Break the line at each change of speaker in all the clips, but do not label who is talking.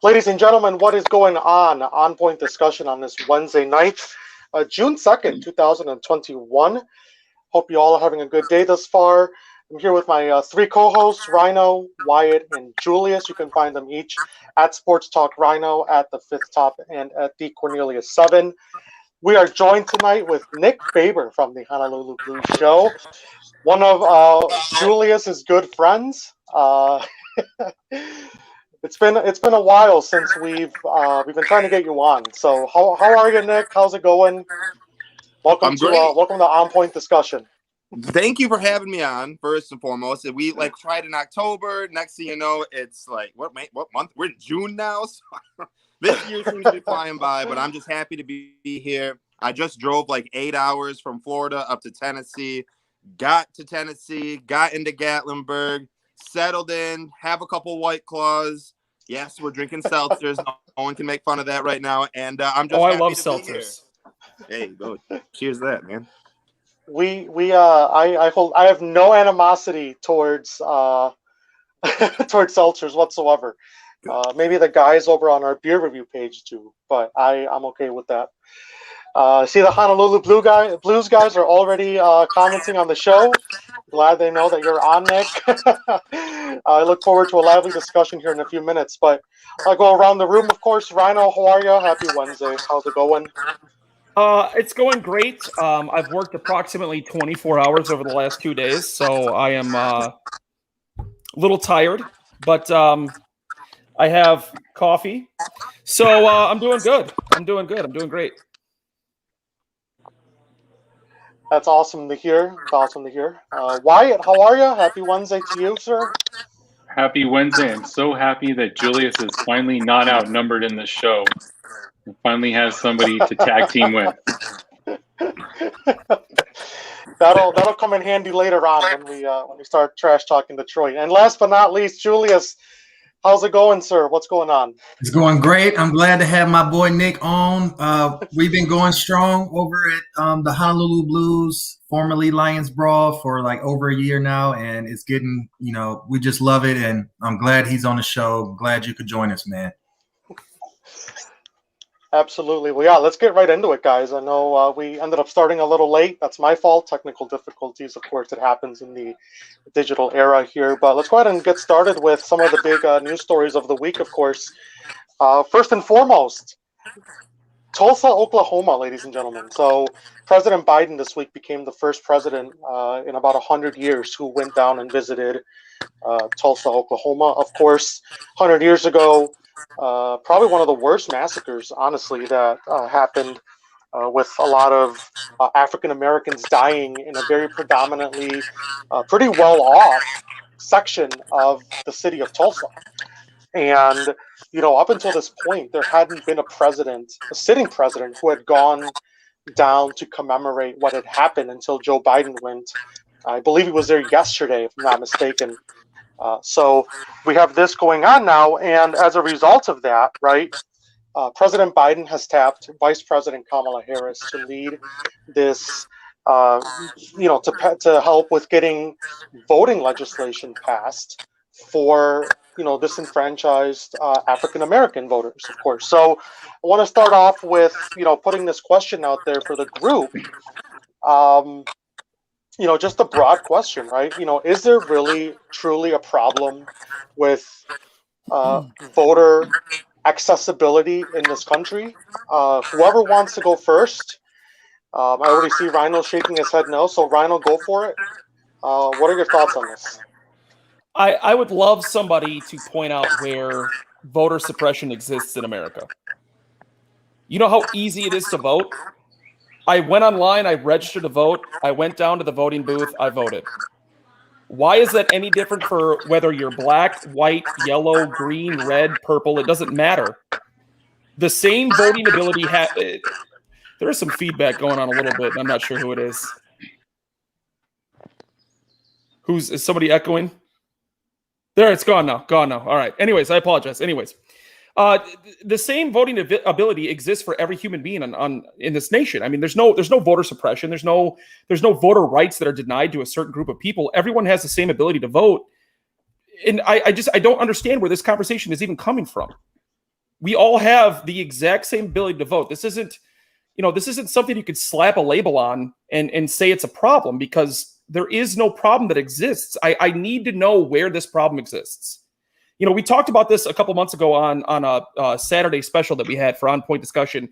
Ladies and gentlemen, what is going on? On point discussion on this Wednesday night, June 2nd, 2021. Hope you all are having a good day thus far. I'm here with my three co-hosts, Rhino, Wyatt, and Julius. You can find them each at Sports Talk Rhino, at the Fifth Top, and at the Cornelius 7. We are joined tonight with Nick Faber from the Honolulu Blues Show, one of Julius's good friends. It's been a while since we've been trying to get you on. So how are you, Nick? How's it going? Welcome to On Point discussion.
Thank you for having me on. First and foremost, we tried in October. Next thing you know, it's like what month? We're in June now. So this year seems to be flying by, but I'm just happy to be here. I just drove 8 hours from Florida up to Tennessee. Got to Tennessee, got into Gatlinburg, settled in, have a couple White Claws. Yes, we're drinking seltzers. No one can make fun of that right now. And I'm just happy
I love
to
seltzers.
Be here. Hey, go. Cheers to that, man.
I have no animosity towards towards seltzers whatsoever. Maybe the guys over on our beer review page do, but I'm okay with that. See, the Honolulu Blues guys are already commenting on the show. Glad they know that you're on, Nick. I look forward to a lively discussion here in a few minutes. But I'll go around the room, of course. Rhino, how are you? Happy Wednesday. How's it going?
It's going great. I've worked approximately 24 hours over the last 2 days, so I am a little tired. But I have coffee, so I'm doing good. I'm doing great.
That's awesome to hear. Wyatt, how are you? Happy Wednesday to you, sir.
Happy Wednesday. I'm so happy that Julius is finally not outnumbered in the show. He finally has somebody to tag team with.
That'll come in handy later on when we start trash talking Detroit. And last but not least, Julius, how's it going, sir? What's going on?
It's going great. I'm glad to have my boy Nick on. We've been going strong over at the Honolulu Blues, formerly Lions Brawl, for over a year now, and it's getting, we just love it, and I'm glad he's on the show. Glad you could join us, man.
Absolutely. Well, yeah, let's get right into it, guys. I know we ended up starting a little late. That's my fault. Technical difficulties, of course, it happens in the digital era here. But let's go ahead and get started with some of the big news stories of the week, of course. First and foremost, Tulsa, Oklahoma, ladies and gentlemen. So President Biden this week became the first president in about 100 years who went down and visited Tulsa, Oklahoma. Of course, 100 years ago, probably one of the worst massacres, honestly, that happened with a lot of African Americans dying in a very predominantly pretty well-off section of the city of Tulsa. And, up until this point, there hadn't been a sitting president, who had gone down to commemorate what had happened until Joe Biden went. I believe he was there yesterday, if I'm not mistaken. So we have this going on now, and as a result of that, right, President Biden has tapped Vice President Kamala Harris to lead this, to help with getting voting legislation passed for, disenfranchised African American voters, of course. So I want to start off with, putting this question out there for the group. Just a broad question, right? Is there really, truly a problem with voter accessibility in this country? Whoever wants to go first. I already see Rhino shaking his head no, so Rhino, go for it. What are your thoughts on this?
I would love somebody to point out where voter suppression exists in America. You know how easy it is to vote? I went online, I registered to vote, I went down to the voting booth, I voted. Why is that any different for whether you're black, white, yellow, green, red, purple? It doesn't matter. The same voting ability there is some feedback going on a little bit, and I'm not sure who it is. Is somebody echoing? There, it's gone now. All right. Anyways, I apologize. Anyways. The same voting ability exists for every human being in this nation. I mean, there's no voter suppression. There's no voter rights that are denied to a certain group of people. Everyone has the same ability to vote. And I don't understand where this conversation is even coming from. We all have the exact same ability to vote. This isn't, this isn't something you could slap a label on and say it's a problem, because there is no problem that exists. I need to know where this problem exists. We talked about this a couple months ago on a Saturday special that we had for On Point Discussion.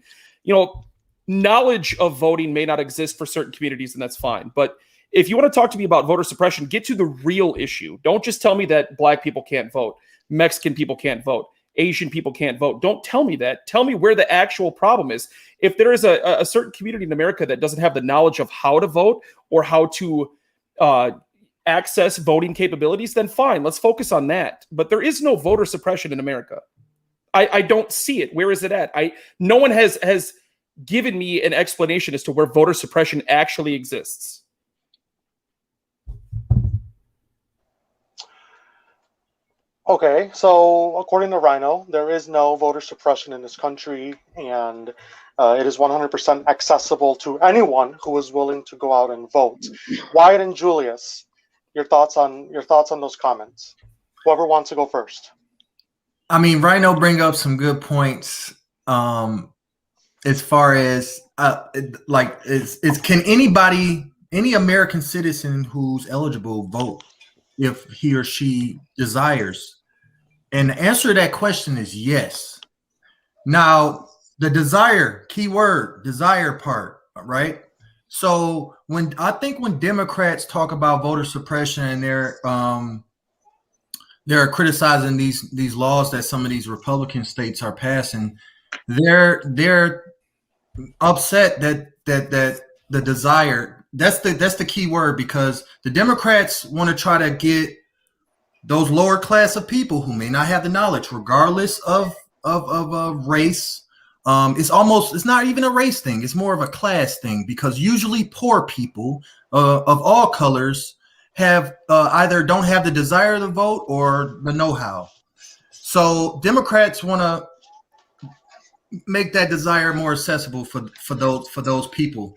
Knowledge of voting may not exist for certain communities, and that's fine. But if you want to talk to me about voter suppression, get to the real issue. Don't just tell me that Black people can't vote, Mexican people can't vote, Asian people can't vote. Don't tell me that. Tell me where the actual problem is. If there is a certain community in America that doesn't have the knowledge of how to vote or how to access voting capabilities, then fine, let's focus on that. But there is no voter suppression in America. I don't see it. Where is it at? No one has given me an explanation as to where voter suppression actually exists.
Okay, so according to Rhino, there is no voter suppression in this country, and it is 100% accessible to anyone who is willing to go out and vote. Wyatt and Julius, your thoughts on those comments? Whoever wants to go first.
I mean, Rhino bring up some good points. As far as can any American citizen who's eligible vote if he or she desires? And the answer to that question is yes. Now, the desire, keyword, desire part, right? So when Democrats talk about voter suppression and they're criticizing these laws that some of these Republican states are passing, they're upset that the desire, that's the key word, because the Democrats want to try to get those lower class of people who may not have the knowledge, regardless of race. It's not even a race thing. It's more of a class thing, because usually poor people of all colors have either don't have the desire to vote or the know-how. So Democrats want to make that desire more accessible for those people.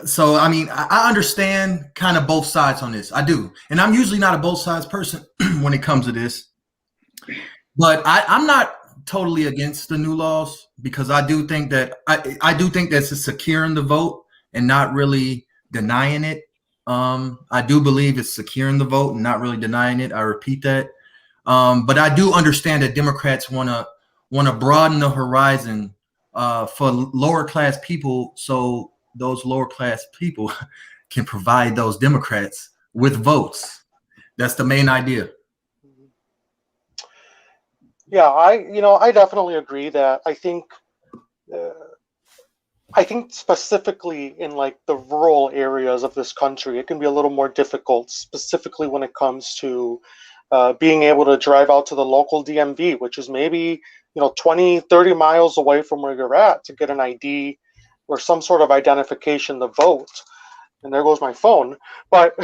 So I mean, I understand kind of both sides on this. I do, and I'm usually not a both sides person when it comes to this. But I'm not totally against the new laws, because I do think that it's securing the vote and not really denying it. I do believe it's securing the vote and not really denying it. I repeat that. But I do understand that Democrats want to broaden the horizon for lower class people, so those lower class people can provide those Democrats with votes. That's the main idea.
Yeah, I definitely agree that I think specifically in like the rural areas of this country, it can be a little more difficult, specifically when it comes to being able to drive out to the local DMV, which is maybe 20, 30 miles away from where you're at, to get an ID or some sort of identification to vote. And there goes my phone, but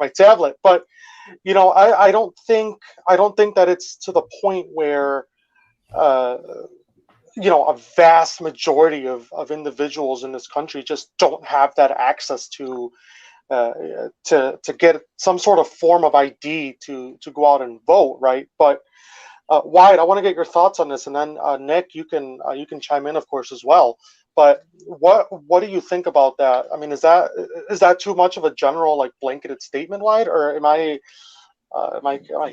my tablet. But I don't think that it's to the point where a vast majority of individuals in this country just don't have that access to get some sort of form of ID to go out and vote, right? But Wyatt, I want to get your thoughts on this, and then Nick, you can chime in, of course, as well. But what do you think about that? I mean, is that too much of a general, like, blanketed statement, Wyatt, or am I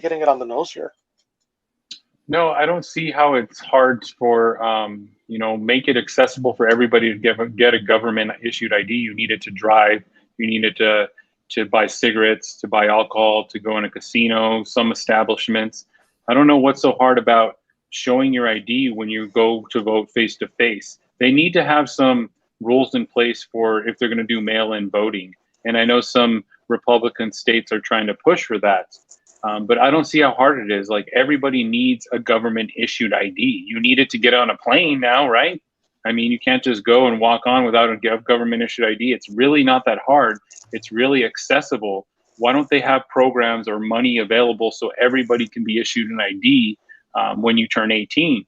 hitting it on the nose here?
No, I don't see how it's hard for make it accessible for everybody to get a government issued ID. You need it to drive. You need it to buy cigarettes, to buy alcohol, to go in a casino, some establishments. I don't know what's so hard about showing your ID when you go to vote face to face. They need to have some rules in place for if they're going to do mail-in voting. And I know some Republican states are trying to push for that. But I don't see how hard it is. Like, everybody needs a government issued ID. You need it to get on a plane now, right? I mean, you can't just go and walk on without a government issued ID. It's really not that hard. It's really accessible. Why don't they have programs or money available so everybody can be issued an ID when you turn 18?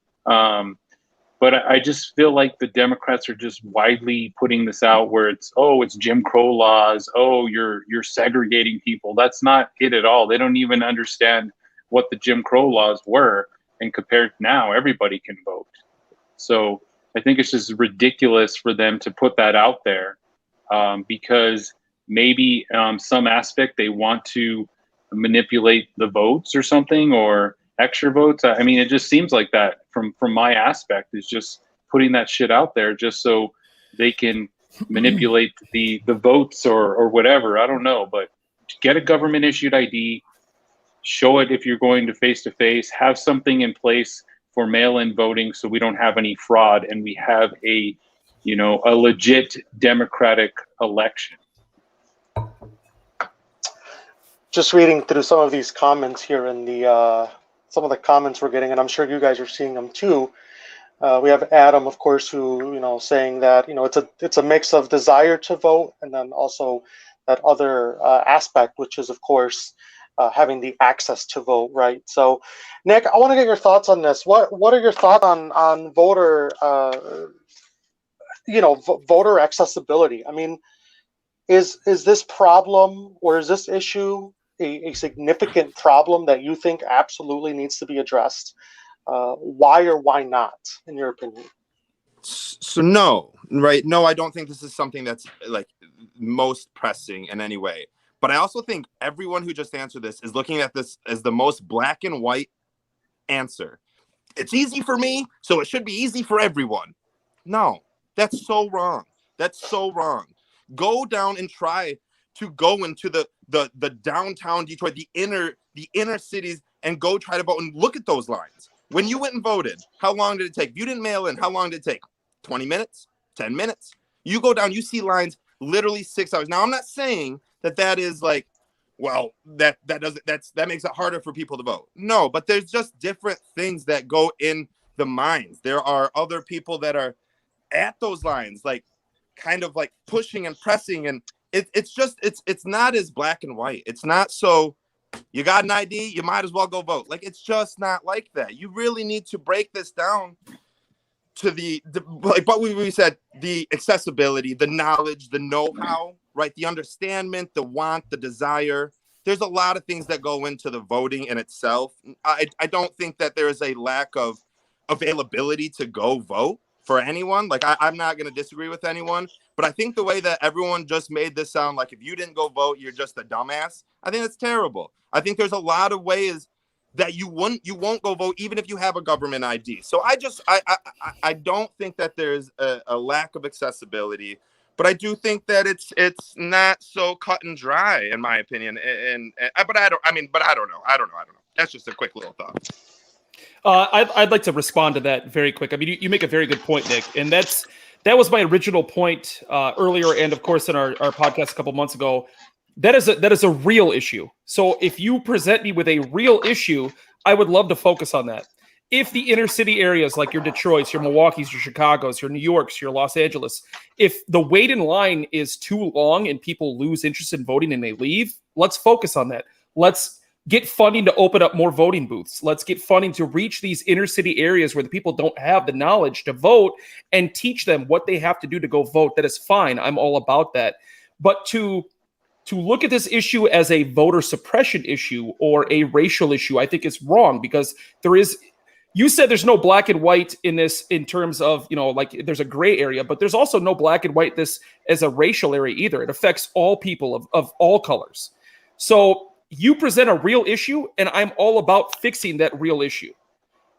But I just feel like the Democrats are just widely putting this out where it's Jim Crow laws. Oh, you're segregating people. That's not it at all. They don't even understand what the Jim Crow laws were, and compared to now, everybody can vote. So I think it's just ridiculous for them to put that out there, because maybe some aspect they want to manipulate the votes or something, or extra votes. I mean, it just seems like that from my aspect, is just putting that shit out there just so they can manipulate the votes or whatever. I don't know, but get a government issued ID, show it if you're going to face, have something in place for mail-in voting so we don't have any fraud and we have a legit democratic election.
Just reading through some of these comments here in the some of the comments we're getting, and I'm sure you guys are seeing them too. We have Adam, of course, who saying that it's a mix of desire to vote and then also that other aspect, which is of course having the access to vote, right? So, Nick, I want to get your thoughts on this. What are your thoughts on voter voter accessibility? I mean, is this problem or is this issue a significant problem that you think absolutely needs to be addressed? Why or why not, in your opinion?
So no, right? No, I don't think this is something that's like most pressing in any way. But I also think everyone who just answered this is looking at this as the most black and white answer. It's easy for me, so it should be easy for everyone. No, that's so wrong. That's so wrong. Go down and try to go into the downtown Detroit, the inner cities, and go try to vote and look at those lines. When you went and voted, how long did it take? If you didn't mail in, how long did it take? 20 minutes? 10 minutes? You go down, you see lines literally 6 hours. Now, I'm not saying that is like, well, that makes it harder for people to vote. No, but there's just different things that go in the minds. There are other people that are at those lines, like kind of like pushing and pressing, and it's not as black and white. It's not so you got an ID, you might as well go vote. Like, it's just not like that. You really need to break this down to the like what we said, the accessibility, the knowledge, the know-how, right? The understanding, the want, the desire. There's a lot of things that go into the voting in itself. I don't think that there is a lack of availability to go vote for anyone. Like, I'm not going to disagree with anyone, but I think the way that everyone just made this sound like if you didn't go vote, you're just a dumbass, I think that's terrible. I think there's a lot of ways that you won't go vote even if you have a government ID. So I don't think that there's a lack of accessibility, but I do think that it's not so cut and dry, in my opinion. But I don't know. That's just a quick little thought.
I'd like to respond to that very quick. I mean, you make a very good point, Nick, and that was my original point earlier, and of course in our podcast a couple months ago. That is a real issue. So if you present me with a real issue, I would love to focus on that. If the inner city areas like your Detroits, your Milwaukee's, your Chicago's, your New York's, your Los Angeles, if the wait in line is too long and people lose interest in voting and they leave, let's focus on that. Let's get funding to open up more voting booths. Let's get funding to reach these inner city areas where the people don't have the knowledge to vote and teach them what they have to do to go vote. That is fine. I'm all about that. But to look at this issue as a voter suppression issue or a racial issue, I think is wrong, because you said there's no black and white in this in terms of, like there's a gray area, but there's also no black and white this as a racial area either. It affects all people of all colors. So you present a real issue and I'm all about fixing that real issue.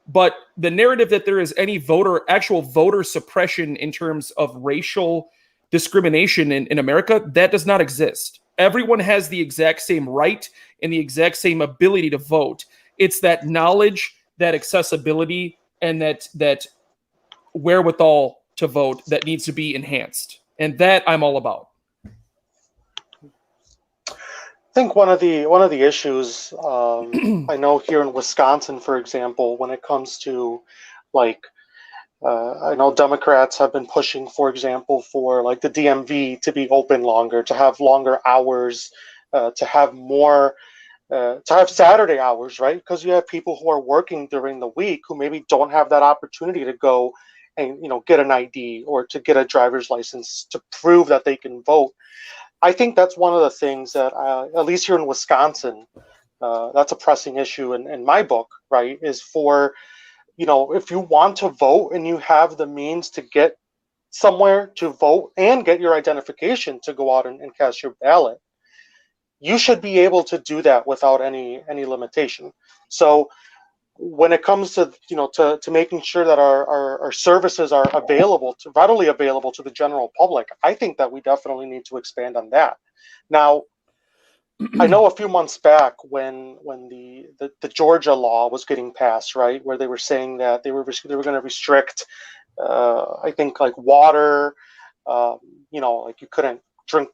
But the narrative that there is any actual voter suppression in terms of racial discrimination in America, that does not exist. Everyone has the exact same right and the exact same ability to vote. It's that knowledge, that accessibility, and that wherewithal to vote that needs to be enhanced. And that I'm all about.
I think one of the issues I know here in Wisconsin, for example, when it comes to like I know Democrats have been pushing, for example, for like the DMV to be open longer, to have longer hours, to have more, to have Saturday hours, right? Because you have people who are working during the week who maybe don't have that opportunity to go and get an ID or to get a driver's license to prove that they can vote. I think that's one of the things that, at least here in Wisconsin, that's a pressing issue in my book, right? Is for, if you want to vote and you have the means to get somewhere to vote and get your identification to go out and cast your ballot, you should be able to do that without any limitation. So when it comes to to making sure that our services are readily available to the general public, I think that we definitely need to expand on that. Now, I know a few months back when the Georgia law was getting passed, right, where they were saying that they were going to restrict, I think, like water, like you couldn't drink,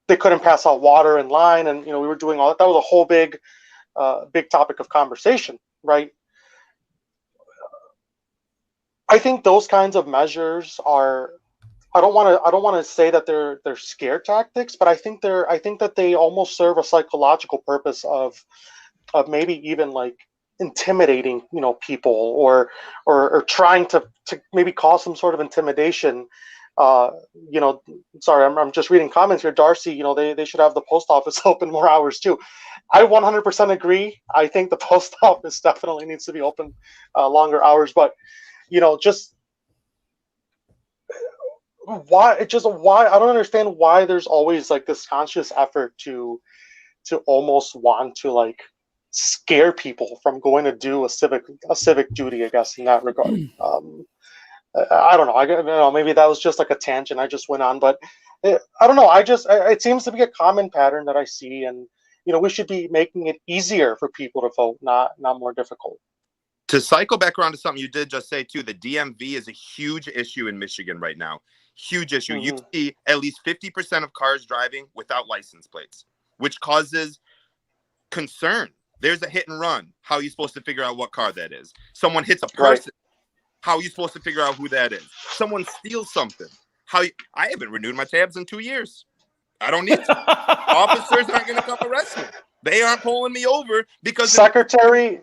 they couldn't pass out water in line, and we were doing all that. That was a whole big topic of conversation, right? I think those kinds of measures are. I don't want to say that they're scare tactics, but I think that they almost serve a psychological purpose of maybe even like intimidating people or trying to maybe cause some sort of intimidation. Sorry, I'm just reading comments here. Darcy, they should have the post office open more hours too. I 100% agree. I think the post office definitely needs to be open longer hours, but just why I don't understand why there's always like this conscious effort to almost want to like scare people from going to do a civic duty, I guess, in that regard. I don't know. I don't know. Maybe that was just like a tangent I just went on, but I don't know. It seems to be a common pattern that I see, and we should be making it easier for people to vote, not more difficult.
To cycle back around to something you did just say too, the DMV is a huge issue in Michigan right now. Huge issue. Mm-hmm. You see at least 50% of cars driving without license plates, which causes concern. There's a hit and run. How are you supposed to figure out what car that is? Someone hits a person. Right. How are you supposed to figure out who that is? Someone steals something. I haven't renewed my tabs in 2 years. I don't need to. Officers aren't going to come arrest me. They aren't pulling me over because
Secretary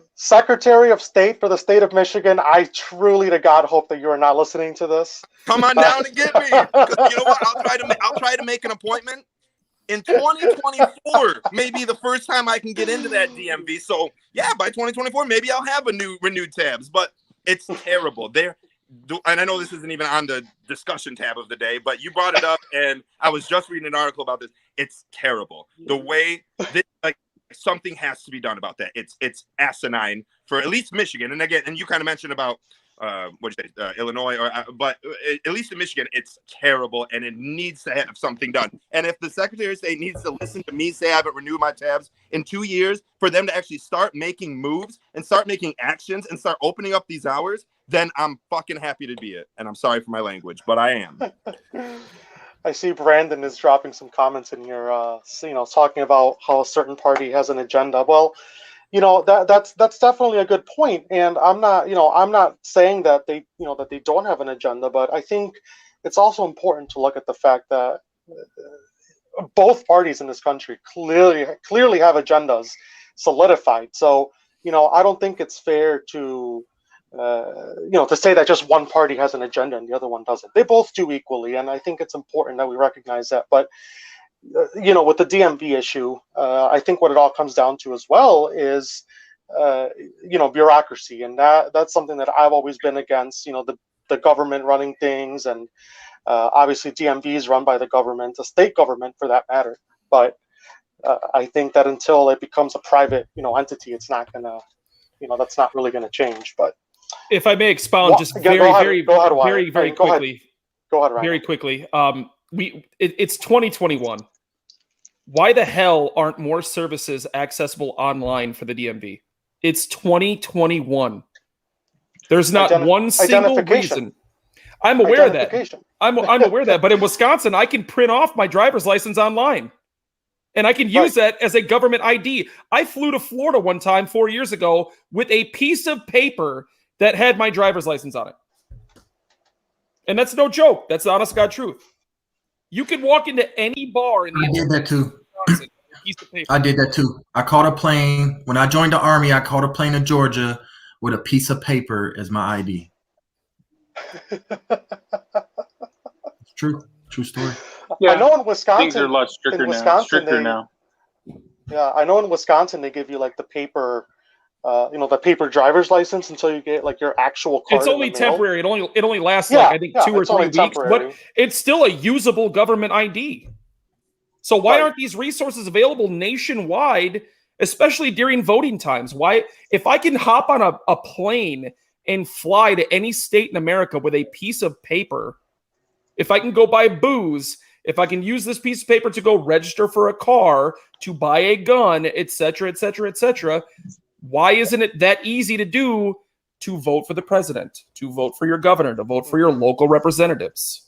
of State for the state of Michigan, I truly to God hope that you are not listening to this.
Come on down and get me. You know what? I'll try to make an appointment in 2024. Maybe the first time I can get into that DMV. So yeah, by 2024, maybe I'll have renewed tabs. But it's terrible. And I know this isn't even on the discussion tab of the day, but you brought it up, and I was just reading an article about this. It's terrible. The way something has to be done about that. It's asinine for at least Michigan. And again, and you kind of mentioned about Illinois, but at least in Michigan, it's terrible, and it needs to have something done. And if the Secretary of State needs to listen to me say I haven't renewed my tabs in 2 years, for them to actually start making moves and start making actions and start opening up these hours, then I'm fucking happy to be it. And I'm sorry for my language, but I am.
I see Brandon is dropping some comments in here, talking about how a certain party has an agenda. Well, that's definitely a good point, and I'm not saying that they don't have an agenda, but I think it's also important to look at the fact that both parties in this country clearly have agendas solidified. So I don't think it's fair to to say that just one party has an agenda and the other one doesn't. They both do equally, and I think it's important that we recognize that. But with the DMV issue, I think what it all comes down to as well is, bureaucracy, and that's something that I've always been against. The government running things, and obviously DMV is run by the government, the state government for that matter. But I think that until it becomes a private, entity, it's not gonna, that's not really gonna change. But
if I may expound, just very quickly.
Go ahead, Ryan.
Very quickly. It's 2021. Why the hell aren't more services accessible online for the DMV? It's 2021. There's not one single reason. I'm aware of that. I'm aware of that. But in Wisconsin, I can print off my driver's license online, and I can use that as a government ID. I flew to Florida one time 4 years ago with a piece of paper that had my driver's license on it. And that's no joke. That's the honest to God truth. You can walk into any bar in the
I did that too.
Piece of paper.
I did that too. I caught a plane. When I joined the Army, I caught a plane to Georgia with a piece of paper as my ID. It's true. True story.
Yeah,
I know in Wisconsin,
things are a lot stricter now.
Yeah, I know in Wisconsin they give you like the paper, the paper driver's license until you get like your actual card
It's
in
only
the mail.
temporary. It only lasts
Yeah,
like I think
yeah,
2 or
it's only
3 weeks, but
temporary.
it's still a usable government ID. So why
Right.
aren't these resources available nationwide, especially during voting times? Why, if I can hop on a plane and fly to any state in America with a piece of paper, if I can go buy booze, if I can use this piece of paper to go register for a car, to buy a gun, etc., etc., etc., why isn't it that easy to do to vote for the president, to vote for your governor, to vote for your local representatives?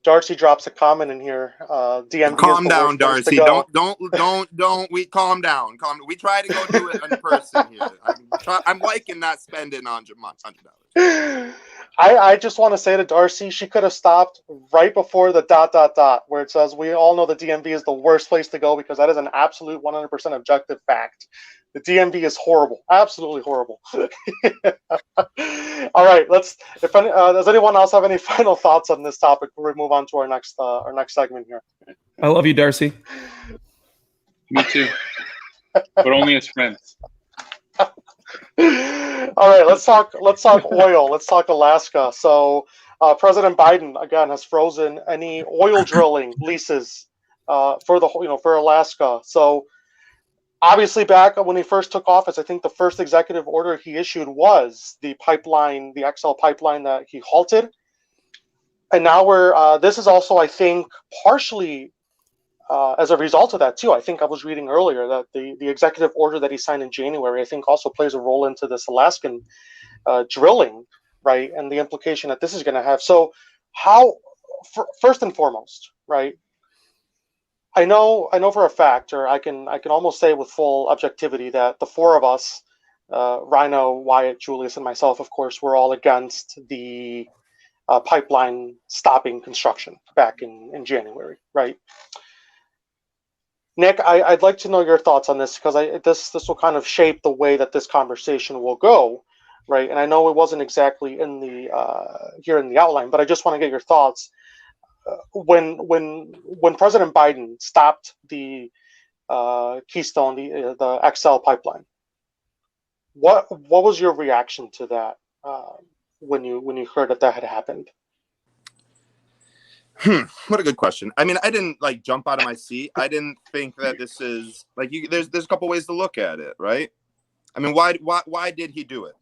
Darcy drops a comment in here. DMV
Calm
is the
down,
worst place to
Darcy.
go.
Don't. We calm down. We try to go do it in person here. I'm liking not spending $100.
I just want to say to Darcy, she could have stopped right before the ... where it says we all know the DMV is the worst place to go, because that is an absolute 100% objective fact. The DMV is horrible, absolutely horrible. All right, does anyone else have any final thoughts on this topic before we move on to our next segment here?
I love you, Darcy.
Me too, but only as friends.
All right, let's talk oil. Let's talk Alaska. So President Biden again has frozen any oil drilling leases for Alaska. So obviously, back when he first took office, I think the first executive order he issued was the pipeline, the XL pipeline that he halted. And now this is also, I think, partially as a result of that too. I think I was reading earlier that the executive order that he signed in January, I think, also plays a role into this Alaskan drilling, right, and the implication that this is going to have. So, first and foremost, right? I know for a fact, or I can almost say with full objectivity, that the four of us, Rhino, Wyatt, Julius, and myself, of course, were all against the pipeline stopping construction back in January, right? Nick, I'd like to know your thoughts on this, because this will kind of shape the way that this conversation will go, right? And I know it wasn't exactly in here in the outline, but I just want to get your thoughts. When President Biden stopped the Keystone, the XL pipeline, what was your reaction to that when you heard that had happened?
What a good question. I mean, I didn't jump out of my seat. I didn't think that this is there's a couple ways to look at it, right? I mean, why did he do it,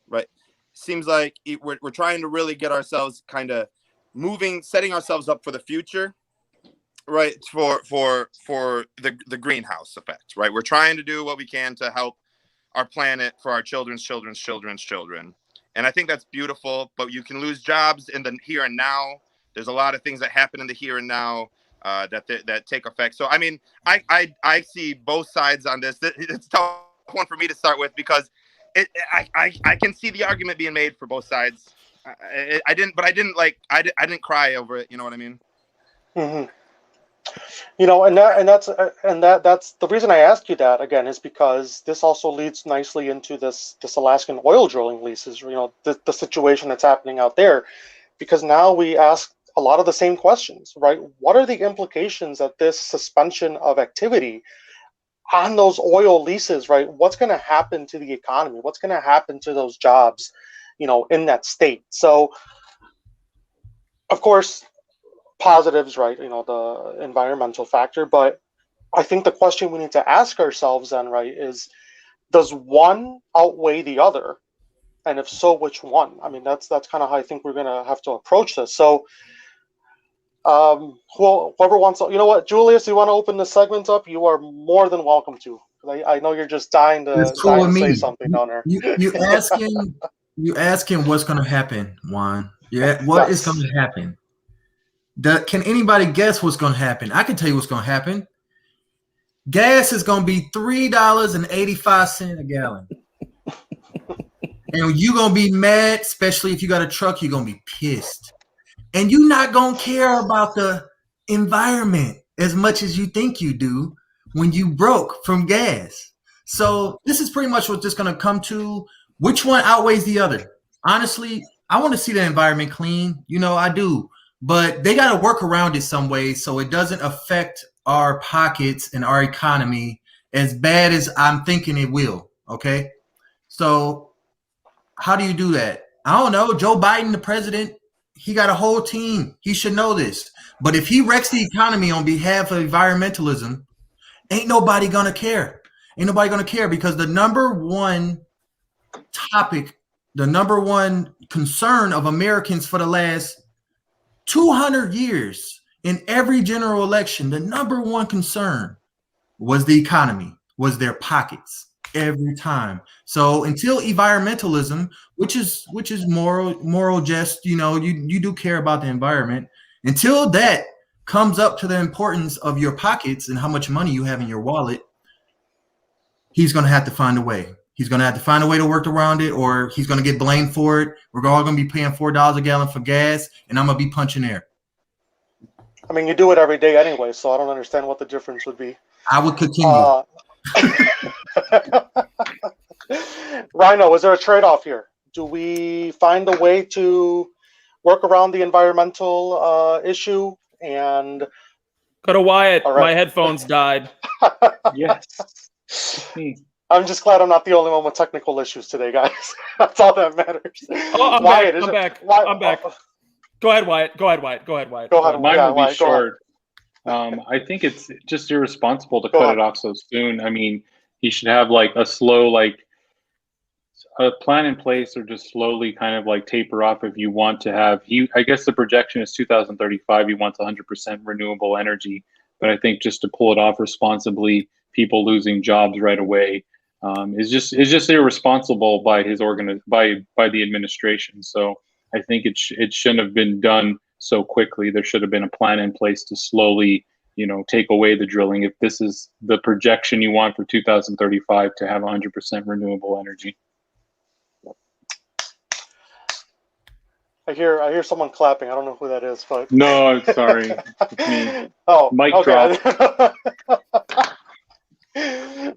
right? Seems like we're trying to really get ourselves kind of setting ourselves up for the future, right? For the greenhouse effect, right? We're trying to do what we can to help our planet for our children's children. And I think that's beautiful, but you can lose jobs in the here and now. There's a lot of things that happen in the here and now that take effect. So, I mean, I see both sides on this. It's a tough one for me to start with, because I can see the argument being made for both sides. I didn't cry over it. You know what I mean?
Mm-hmm. That's the reason I asked you that again, is because this also leads nicely into this Alaskan oil drilling leases. The situation that's happening out there, because now we ask a lot of the same questions, right? What are the implications of this suspension of activity on those oil leases, right? What's going to happen to the economy? What's going to happen to those jobs, in that state? So, of course, positives, right? The environmental factor, but I think the question we need to ask ourselves then, right, is, does one outweigh the other? And if so, which one? I mean, that's kind of how I think we're going to have to approach this. So, whoever wants to, what, Julius, you want to open the segment up? You are more than welcome to. I know you're just dying to say something down there.
You asking what's going to happen, Juan? What is going to happen? Can anybody guess what's going to happen? I can tell you what's going to happen. Gas is going to be $3.85 a gallon. And you're going to be mad, especially if you got a truck, you're going to be pissed. And you're not going to care about the environment as much as you think you do when you broke from gas. So this is pretty much what this is going to come to. Which one outweighs the other? Honestly, I want to see the environment clean. I do. But they got to work around it some way so it doesn't affect our pockets and our economy as bad as I'm thinking it will. Okay. So how do you do that? I don't know. Joe Biden, the president, he got a whole team. He should know this. But if he wrecks the economy on behalf of environmentalism, ain't nobody going to care. Ain't nobody going to care because the number one topic, the number one concern of Americans for the last 200 years in every general election, the number one concern was the economy, was their pockets every time. So until environmentalism, which is moral jest, you do care about the environment, until that comes up to the importance of your pockets and how much money you have in your wallet, he's going to have to find a way. He's going to have to find a way to work around it, or he's going to get blamed for it. We're all going to be paying $4 a gallon for gas, and I'm going to be punching air.
I mean, you do it every day anyway, so I don't understand what the difference would be.
I would continue.
Rhino, is there a trade-off here? Do we find a way to work around the environmental issue? And
go to Wyatt.
Right.
My headphones died.
Yes.
I'm just glad I'm not the only one with technical issues today, guys. That's all that matters.
Oh, I'm
Wyatt,
back. I'm back. Go ahead, Wyatt. Go ahead, Wyatt.
Go ahead.
Mine will be short. I think it's just irresponsible to cut it off so soon. I mean, he should have like a slow, like a plan in place, or just slowly kind of like taper off if you want to have. I guess the projection is 2035. He wants 100% renewable energy, but I think just to pull it off responsibly, people losing jobs right away is just irresponsible by his by the administration. So I think it shouldn't have been done so quickly. There should have been a plan in place to slowly, take away the drilling. If this is the projection you want for 2035 to have 100% renewable energy.
I hear someone clapping. I don't know who that is, but
no, I'm sorry. It's me.
Oh,
mic
okay.
drop.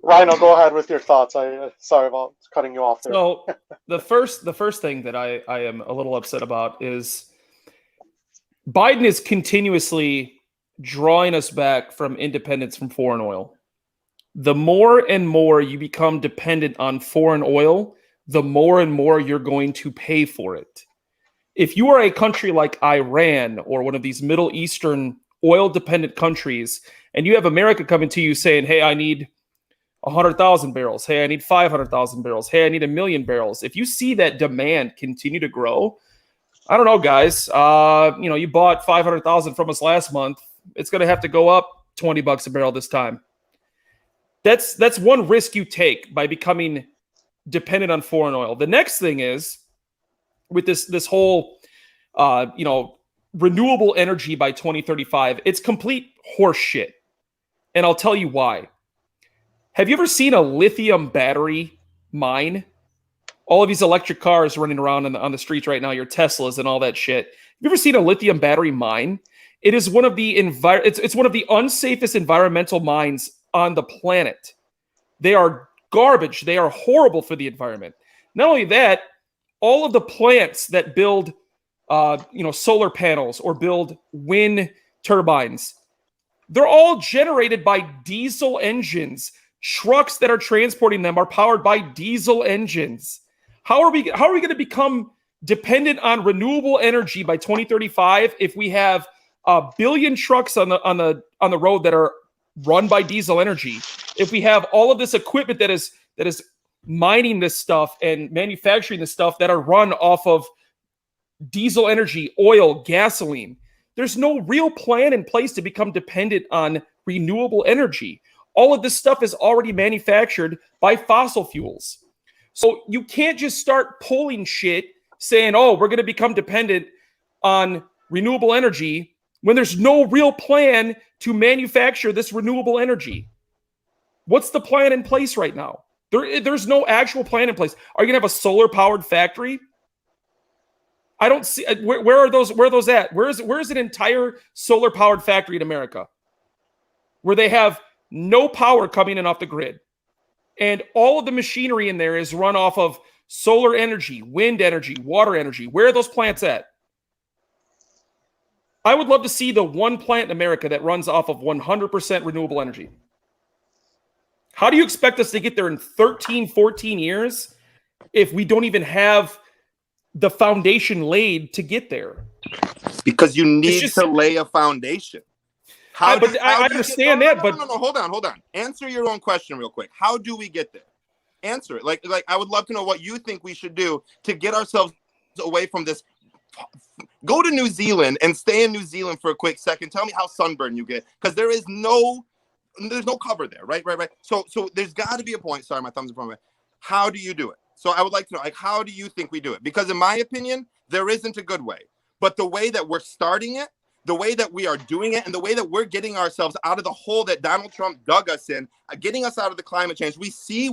Rhino, go ahead with your thoughts. Sorry about cutting you off there.
So the first thing that I am a little upset about is Biden is continuously drawing us back from independence from foreign oil. The more and more you become dependent on foreign oil, the more and more you're going to pay for it. If you are a country like Iran or one of these Middle Eastern oil-dependent countries, and you have America coming to you saying, hey, I need 100,000 barrels. Hey, I need 500,000 barrels. Hey, I need 1 million barrels. If you see that demand continue to grow, I don't know, guys. You bought 500,000 from us last month. It's going to have to go up $20 a barrel this time. That's one risk you take by becoming dependent on foreign oil. The next thing is with this whole, renewable energy by 2035, it's complete horse shit. And I'll tell you why. Have you ever seen a lithium battery mine? All of these electric cars running around on the streets right now, your Teslas and all that shit. Have you ever seen a lithium battery mine? It is one of the it's one of the unsafest environmental mines on the planet. They are garbage. They are horrible for the environment. Not only that, all of the plants that build solar panels or build wind turbines, they're all generated by diesel engines. Trucks that are transporting them are powered by diesel engines. How are we going to become dependent on renewable energy by 2035 if we have 1 billion trucks on the road that are run by diesel energy? If we have all of this equipment that is mining this stuff and manufacturing this stuff that are run off of diesel energy, oil, gasoline, there's no real plan in place to become dependent on renewable energy. All of this stuff is already manufactured by fossil fuels. So you can't just start pulling shit saying, oh, we're going to become dependent on renewable energy when there's no real plan to manufacture this renewable energy. What's the plan in place right now? There's no actual plan in place. Are you going to have a solar-powered factory? I don't see where are those at? Where is an entire solar-powered factory in America where they have no power coming in off the grid, and all of the machinery in there is run off of solar energy, wind energy, water energy? Where are those plants at? I would love to see the one plant in America that runs off of 100% renewable energy. How do you expect us to get there in 13, 14 years if we don't even have the foundation laid to get there?
Because you need to lay a foundation.
I understand that, but
no, hold on. Answer your own question real quick. How do we get there? Answer it. Like I would love to know what you think we should do to get ourselves away from this. Go to New Zealand and stay in New Zealand for a quick second. Tell me how sunburn you get, because there's no cover there, right? So there's got to be a point. Sorry, my thumb's in front of me. How do you do it? So I would like to know, like, how do you think we do it? Because in my opinion, there isn't a good way. But the way that we're starting it, the way that we are doing it, and the way that we're getting ourselves out of the hole that Donald Trump dug us in, getting us out of the climate change, we see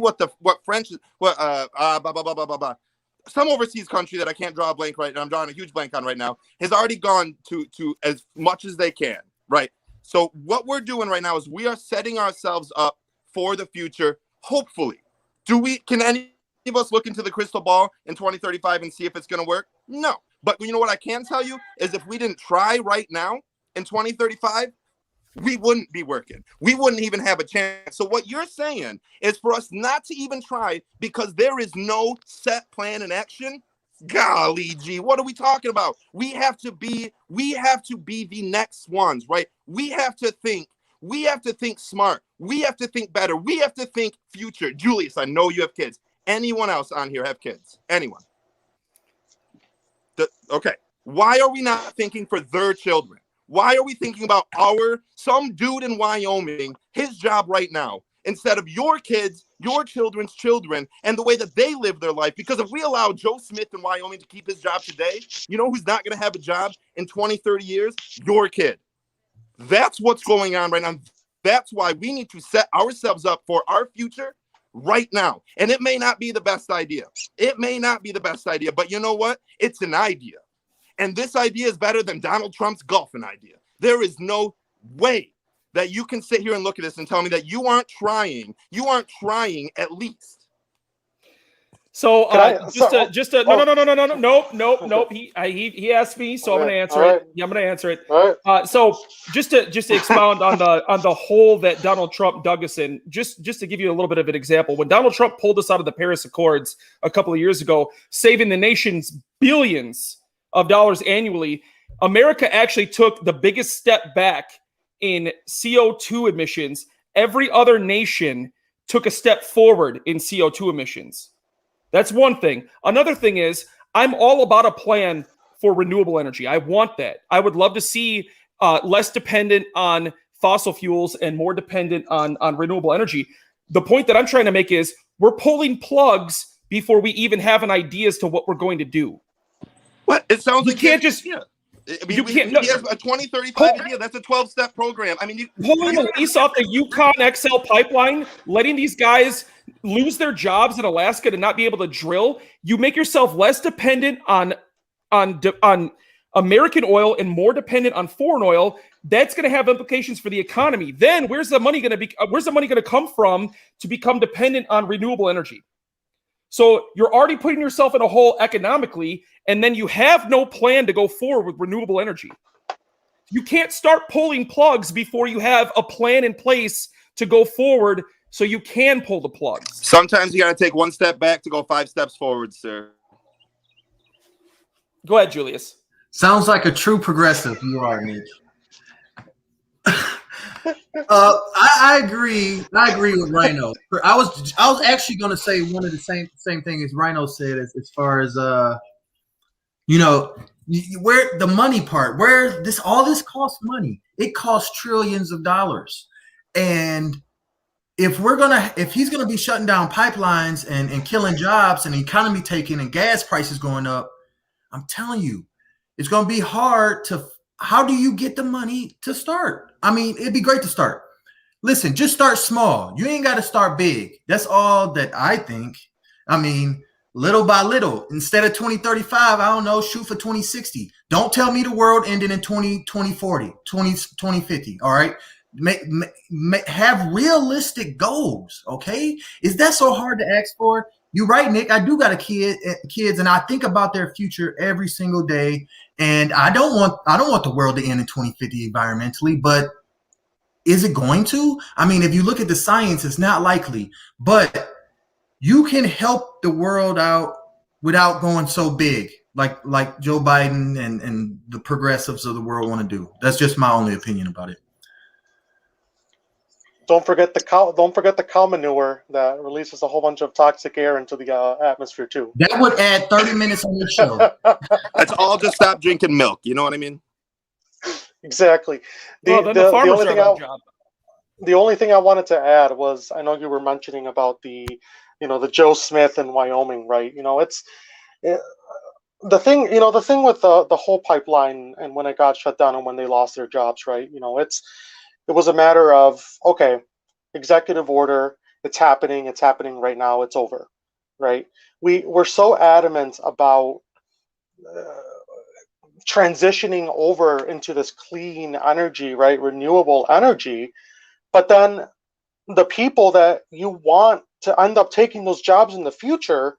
some overseas country that I can't draw a blank right now, I'm drawing a huge blank on right now, has already gone to as much as they can, right? So what we're doing right now is we are setting ourselves up for the future, hopefully. Can any of us look into the crystal ball in 2035 and see if it's going to work? No. But you know what I can tell you is if we didn't try right now in 2035, we wouldn't be working. We wouldn't even have a chance. So what you're saying is for us not to even try because there is no set plan in action. Golly gee, what are we talking about? We have to be the next ones, right? We have to think smart. We have to think better. We have to think future. Julius, I know you have kids. Anyone else on here have kids? Anyone? Okay. Why are we not thinking for their children? Why are we thinking about some dude in Wyoming, his job right now, instead of your kids, your children's children, and the way that they live their life? Because if we allow Joe Smith in Wyoming to keep his job today, you know who's not going to have a job in 20, 30 years? Your kid. That's what's going on right now. That's why we need to set ourselves up for our future right now. And it may not be the best idea. But you know what? It's an idea. And this idea is better than Donald Trump's golfing idea. There is no way that you can sit here and look at this and tell me that you aren't trying. You aren't trying at least.
So nope. He asked me, so I'm going to answer it. Yeah, I'm going to answer it.
All right.
So just to expound on the hole that Donald Trump dug us in, just to give you a little bit of an example, when Donald Trump pulled us out of the Paris Accords a couple of years ago, saving the nation's billions of dollars annually, America actually took the biggest step back in CO2 emissions. Every other nation took a step forward in CO2 emissions. That's one thing. Another thing is I'm all about a plan for renewable energy. I want that. I would love to see less dependent on fossil fuels and more dependent on renewable energy. The point that I'm trying to make is we're pulling plugs before we even have an idea as to what we're going to do.
What? It sounds like
you can't just...
Yeah. I mean, he has a 2035 idea. That's a 12-step program. I mean,
pulling the lease off the Yukon XL pipeline, letting these guys lose their jobs in Alaska to not be able to drill. You make yourself less dependent on American oil and more dependent on foreign oil. That's going to have implications for the economy. Then where's the money going to come from to become dependent on renewable energy? So you're already putting yourself in a hole economically, and then you have no plan to go forward with renewable energy. You can't start pulling plugs before you have a plan in place to go forward so you can pull the plugs.
Sometimes you got to take one step back to go 5 steps forward, sir.
Go ahead, Julius.
Sounds like a true progressive. You are, Nick. I agree. I agree with Rhino. I was actually going to say one of the same thing as Rhino said as far as where the money part, where all this costs money. It costs trillions of dollars, and if he's gonna be shutting down pipelines and killing jobs and the economy taking and gas prices going up, I'm telling you, it's gonna be hard to. How do you get the money to start? I mean, it'd be great to start. Listen, just start small. You ain't got to start big. That's all that I think. I mean, little by little. Instead of 2035, I don't know, shoot for 2060. Don't tell me the world ended in 2040, 2050, all right? Have realistic goals, okay? Is that so hard to ask for? you're right, Nick. I do got kids, and I think about their future every single day. And I don't want the world to end in 2050 environmentally, but is it going to? I mean, if you look at the science, it's not likely. But you can help the world out without going so big, like Joe Biden and the progressives of the world want to do. That's just my only opinion about it.
Don't forget the cow manure that releases a whole bunch of toxic air into the atmosphere too.
That would add 30 minutes on the show.
Let's all just stop drinking milk. You know what I mean?
Exactly.
The farmers are our job.
The only thing I wanted to add was, I know you were mentioning about the Joe Smith in Wyoming, right? The thing with the whole pipeline and when it got shut down and when they lost their jobs, right? It was a matter of, okay, executive order, it's happening right now, it's over, right? We're so adamant about transitioning over into this clean energy, right? Renewable energy, but then the people that you want to end up taking those jobs in the future,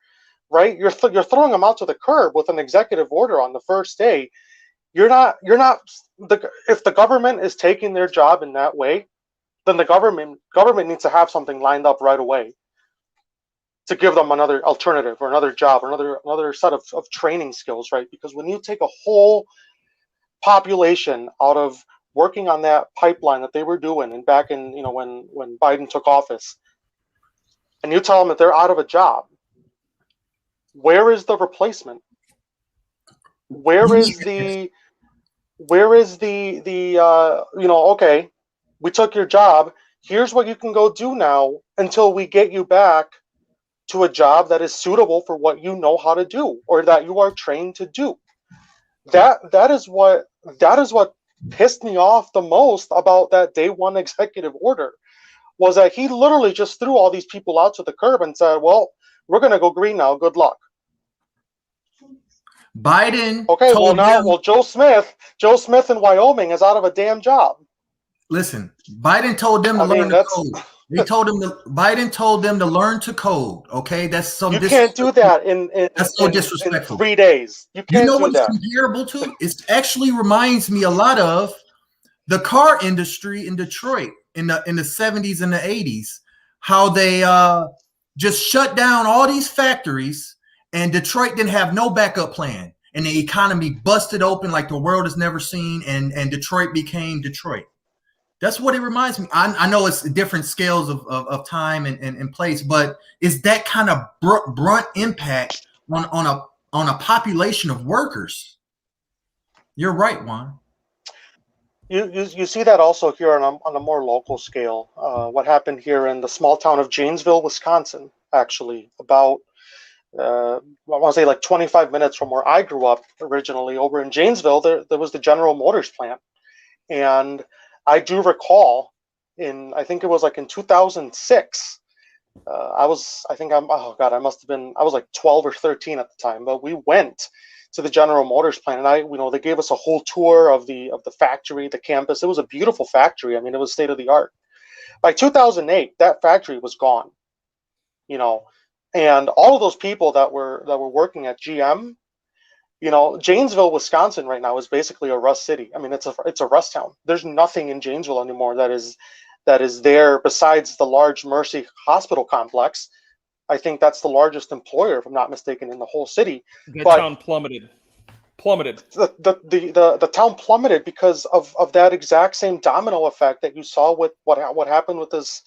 right? You're throwing them out to the curb with an executive order on the first day. If the government is taking their job in that way, then the government needs to have something lined up right away to give them another alternative or another job or another set of training skills, right? Because when you take a whole population out of working on that pipeline that they were doing, and back in when Biden took office, and you tell them that they're out of a job, where is the replacement? Where is the okay, we took your job, here's what you can go do now until we get you back to a job that is suitable for what you know how to do or that you are trained to do. That is what pissed me off the most about that day one executive order, was that he literally just threw all these people out to the curb and said, well, we're going to go green now, good luck.
Biden.
Okay, Joe Smith in Wyoming is out of a damn job.
Listen, Biden told them to learn to code. Biden told them to learn to code. Okay, that's so.
You can't do that
that's so disrespectful.
In 3 days. You can't
know
do
what
that.
It's comparable to? It actually reminds me a lot of the car industry in Detroit in the 70s and the 80s. How they just shut down all these factories. And Detroit didn't have no backup plan. And the economy busted open like the world has never seen. And Detroit became Detroit. That's what it reminds me. I know it's different scales of time and place, but it's that kind of brunt impact on a population of workers. You're right, Juan.
You see that also here on a more local scale. What happened here in the small town of Janesville, Wisconsin, actually, about I want to say like 25 minutes from where I grew up originally. Over in Janesville, there was the General Motors plant. And I do recall I think it was like in 2006, I was like 12 or 13 at the time, but we went to the General Motors plant, and they gave us a whole tour of the factory, the campus. It was a beautiful factory. I mean, it was state of the art. By 2008, that factory was gone, and all of those people that were working at GM, Janesville, Wisconsin right now is basically a rust city. I mean, it's a rust town. There's nothing in Janesville anymore that is there besides the large Mercy Hospital complex. I think that's the largest employer, if I'm not mistaken, in the whole city.
The town plummeted.
The town plummeted because of that exact same domino effect that you saw with what happened with this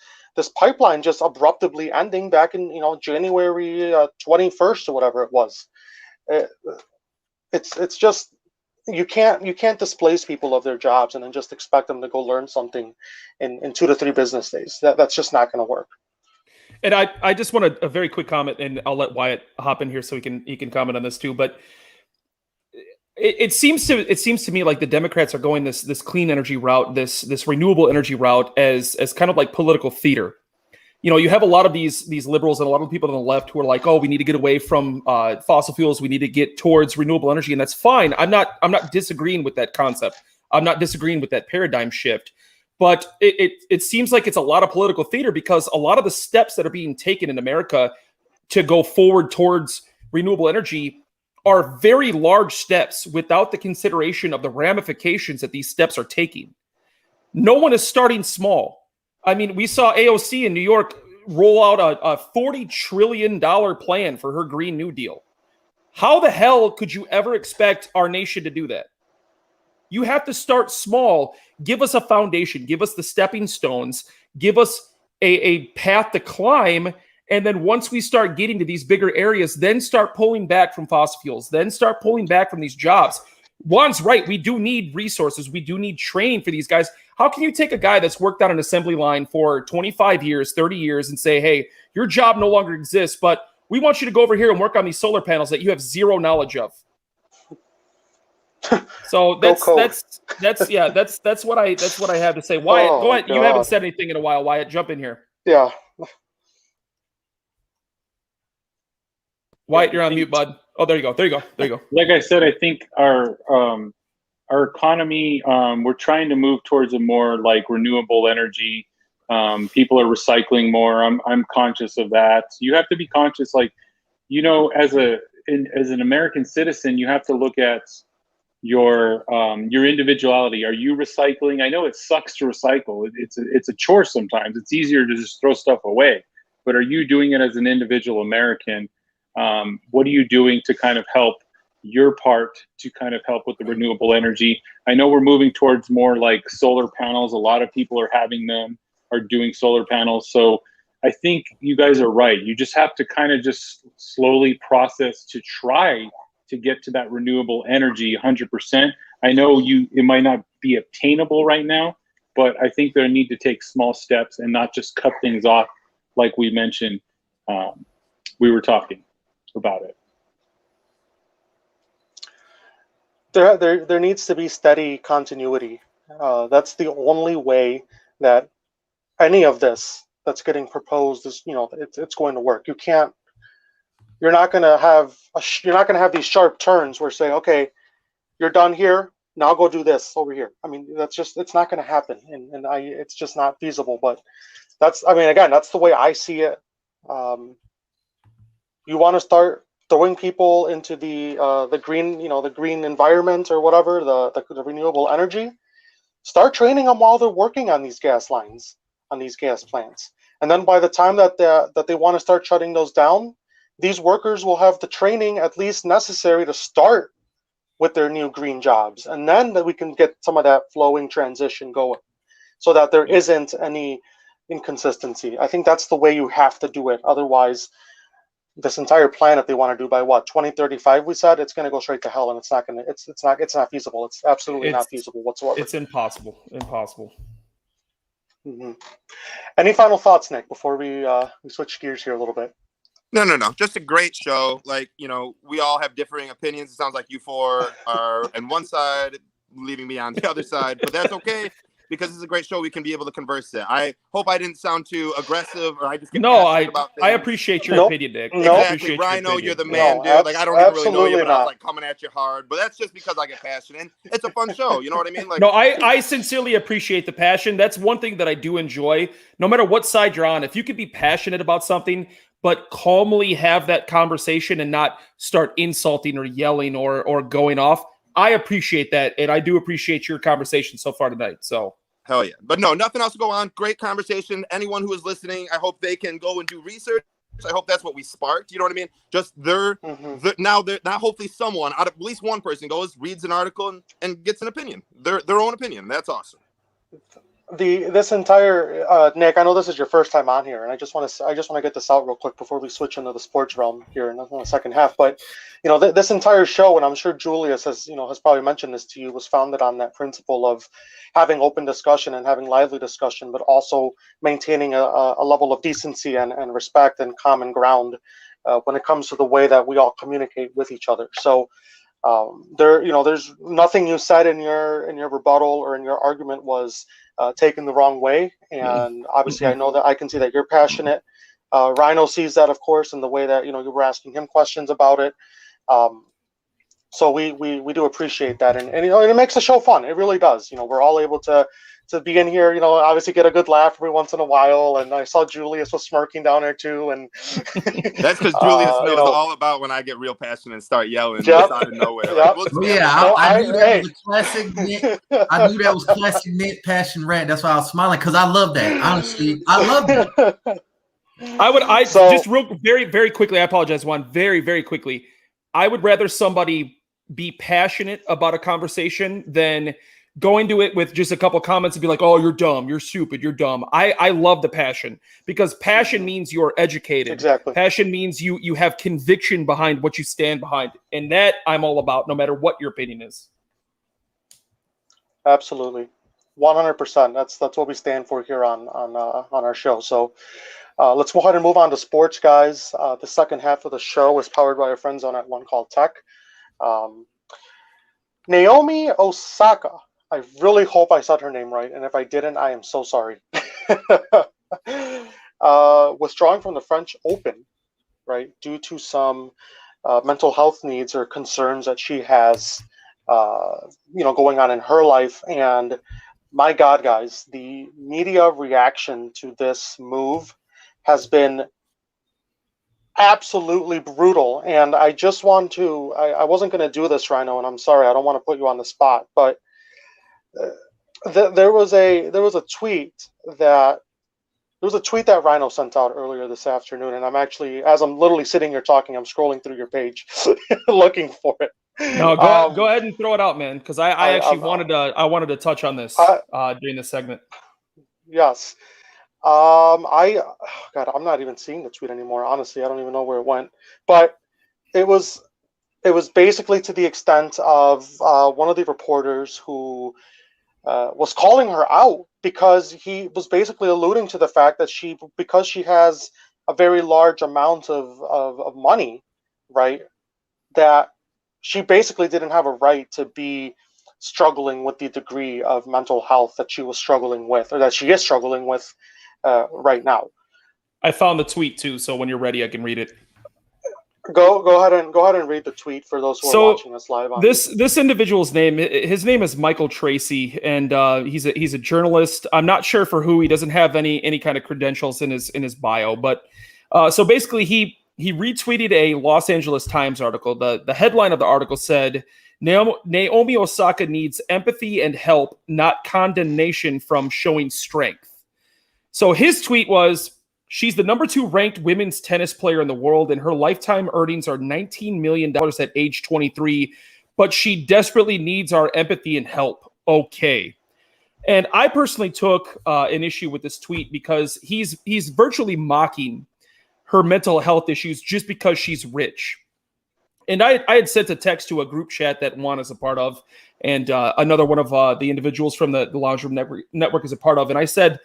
pipeline just abruptly ending back in January 21st or whatever it was. It's just you can't displace people of their jobs and then just expect them to go learn something in 2 to 3 business days. That's just not going to work.
And I just want a very quick comment, and I'll let Wyatt hop in here so he can comment on this too. But it seems to me like the Democrats are going this clean energy route, this renewable energy route as kind of like political theater. You have a lot of these liberals and a lot of people on the left who are like, oh, we need to get away from fossil fuels. We need to get towards renewable energy, and that's fine. I'm not disagreeing with that concept. I'm not disagreeing with that paradigm shift. But it seems like it's a lot of political theater because a lot of the steps that are being taken in America to go forward towards renewable energy are very large steps without the consideration of the ramifications that these steps are taking. No one is starting small. I mean, we saw AOC in New York roll out a $40 trillion plan for her Green New Deal. How the hell could you ever expect our nation to do that? You have to start small. Give us a foundation. Give us the stepping stones. Give us a path to climb. And then once we start getting to these bigger areas, then start pulling back from fossil fuels. Then start pulling back from these jobs. Juan's right. We do need resources. We do need training for these guys. How can you take a guy that's worked on an assembly line for 25 years, 30 years, and say, hey, your job no longer exists, but we want you to go over here and work on these solar panels that you have zero knowledge of? So that's what I have to say. Wyatt, go ahead. You haven't said anything in a while. Wyatt, jump in here.
Yeah.
Wyatt, you're on mute, bud. Oh, there you go.
Like I said, I think our economy, we're trying to move towards a more like renewable energy. People are recycling more. I'm conscious of that. You have to be conscious, like, you know, as an American citizen, you have to look at your individuality. Are you recycling? I know it sucks to recycle. It's a chore sometimes. It's easier to just throw stuff away. But are you doing it as an individual American? What are you doing to kind of help your part to kind of help with the renewable energy? I know we're moving towards more like solar panels. A lot of people are doing solar panels. So I think you guys are right. You just have to kind of just slowly process to try to get to that renewable energy 100%. I know it might not be obtainable right now, but I think they need to take small steps and not just cut things off like we mentioned. We were talking about it.
There needs to be steady continuity. That's the only way that any of this that's getting proposed is, you know, it's going to work. You're not going to have these sharp turns where say, okay, you're done here, now go do this over here. I mean, it's not going to happen, and it's just not feasible. But that's the way I see it. You want to start throwing people into the green, you know, the green environment or whatever, the renewable energy. Start training them while they're working on these gas lines, on these gas plants, and then by the time that they want to start shutting those down, these workers will have the training at least necessary to start with their new green jobs, and then that we can get some of that flowing transition going, so that there isn't any inconsistency. I think that's the way you have to do it. Otherwise, this entire plan that they want to do by 2035, we said, it's going to go straight to hell, and it's not feasible. It's absolutely not feasible whatsoever.
It's impossible.
Mm-hmm. Any final thoughts, Nick, before we switch gears here a little bit?
No. Just a great show. Like, you know, we all have differing opinions. It sounds like you four are on one side, leaving me on the other side, but that's okay, because it's a great show. We can be able to converse it. I hope I didn't sound too aggressive, or I just get passionate about things.
I appreciate your opinion, Nick.
Exactly. Rhino, you're the man, dude. Like, I don't even really know you, but I was like coming at you hard. But that's just because I get passionate. It's a fun show. You know what I mean? Like,
no, I sincerely appreciate the passion. That's one thing that I do enjoy. No matter what side you're on, if you could be passionate about something, but calmly have that conversation and not start insulting or yelling or going off, I appreciate that, and I do appreciate your conversation so far tonight. So
hell yeah. But no, nothing else to go on. Great conversation. Anyone who is listening, I hope they can go and do research. I hope that's what we sparked. You know what I mean? Just now hopefully someone out of at least one person goes, reads an article and gets an opinion, their own opinion. That's awesome.
This entire Nick, I know this is your first time on here, and I just want to get this out real quick before we switch into the sports realm here in the second half. But you know, this entire show, and I'm sure Julius has probably mentioned this to you, was founded on that principle of having open discussion and having lively discussion, but also maintaining a level of decency and respect and common ground when it comes to the way that we all communicate with each other. So there's nothing you said in your rebuttal or in your argument was taken the wrong way, and obviously I know that I can see that you're passionate. Rhino sees that, of course, in the way that you were asking him questions about it. So we do appreciate that, and it makes the show fun. It really does. We're all able to to be in here. Obviously get a good laugh every once in a while. And I saw Julius was smirking down there too. And
that's because Julius knows all about when I get real passionate and start yelling
yep,
out of nowhere.
Yep.
I knew that was a classic Nick. I knew that was classic Nick passion rant. That's why I was smiling, because I love that. Honestly, I love that.
Just very, very quickly, I apologize, Juan. Very, very quickly. I would rather somebody be passionate about a conversation than go into it with just a couple comments and be like, oh, you're dumb, you're stupid, you're dumb. I love the passion, because passion means you're educated.
Exactly.
Passion means you have conviction behind what you stand behind. And that I'm all about, no matter what your opinion is.
Absolutely. 100%. That's what we stand for here on our show. So let's go ahead and move on to sports, guys. The second half of the show is powered by our friends on at One Call Tech. Naomi Osaka. I really hope I said her name right, and if I didn't, I am so sorry. Withdrawing from the French Open, right, due to some mental health needs or concerns that she has, going on in her life. And my God, guys, the media reaction to this move has been absolutely brutal. And I just want to, I wasn't going to do this, Rhino, and I'm sorry, I don't want to put you on the spot, but there was a tweet that Rhino sent out earlier this afternoon, and I'm actually, as I'm literally sitting here talking, I'm scrolling through your page looking for it.
No, go ahead and throw it out, man, because I actually wanted to touch on this during this segment.
Yes. God, I'm not even seeing the tweet anymore. Honestly, I don't even know where it went. But it was basically to the extent of one of the reporters who was calling her out, because he was basically alluding to the fact that because she has a very large amount of money, right, that she basically didn't have a right to be struggling with the degree of mental health that she was struggling with, or that she is struggling with right now.
I found the tweet too, so when you're ready, I can read it.
Go ahead and read the tweet for those who are watching us live on
this individual's name. His name is Michael Tracy, and he's a journalist. I'm not sure for who. He doesn't have any kind of credentials in his bio, but so basically he retweeted a Los Angeles Times article. The headline of the article said, Naomi Osaka needs empathy and help, not condemnation from showing strength. So his tweet was, she's the number 2 ranked women's tennis player in the world, and her lifetime earnings are $19 million at age 23, but she desperately needs our empathy and help. Okay. And I personally took an issue with this tweet, because he's virtually mocking her mental health issues just because she's rich. And I had sent a text to a group chat that Juan is a part of, and another one of the individuals from the Lounge Room Network is a part of. And I said,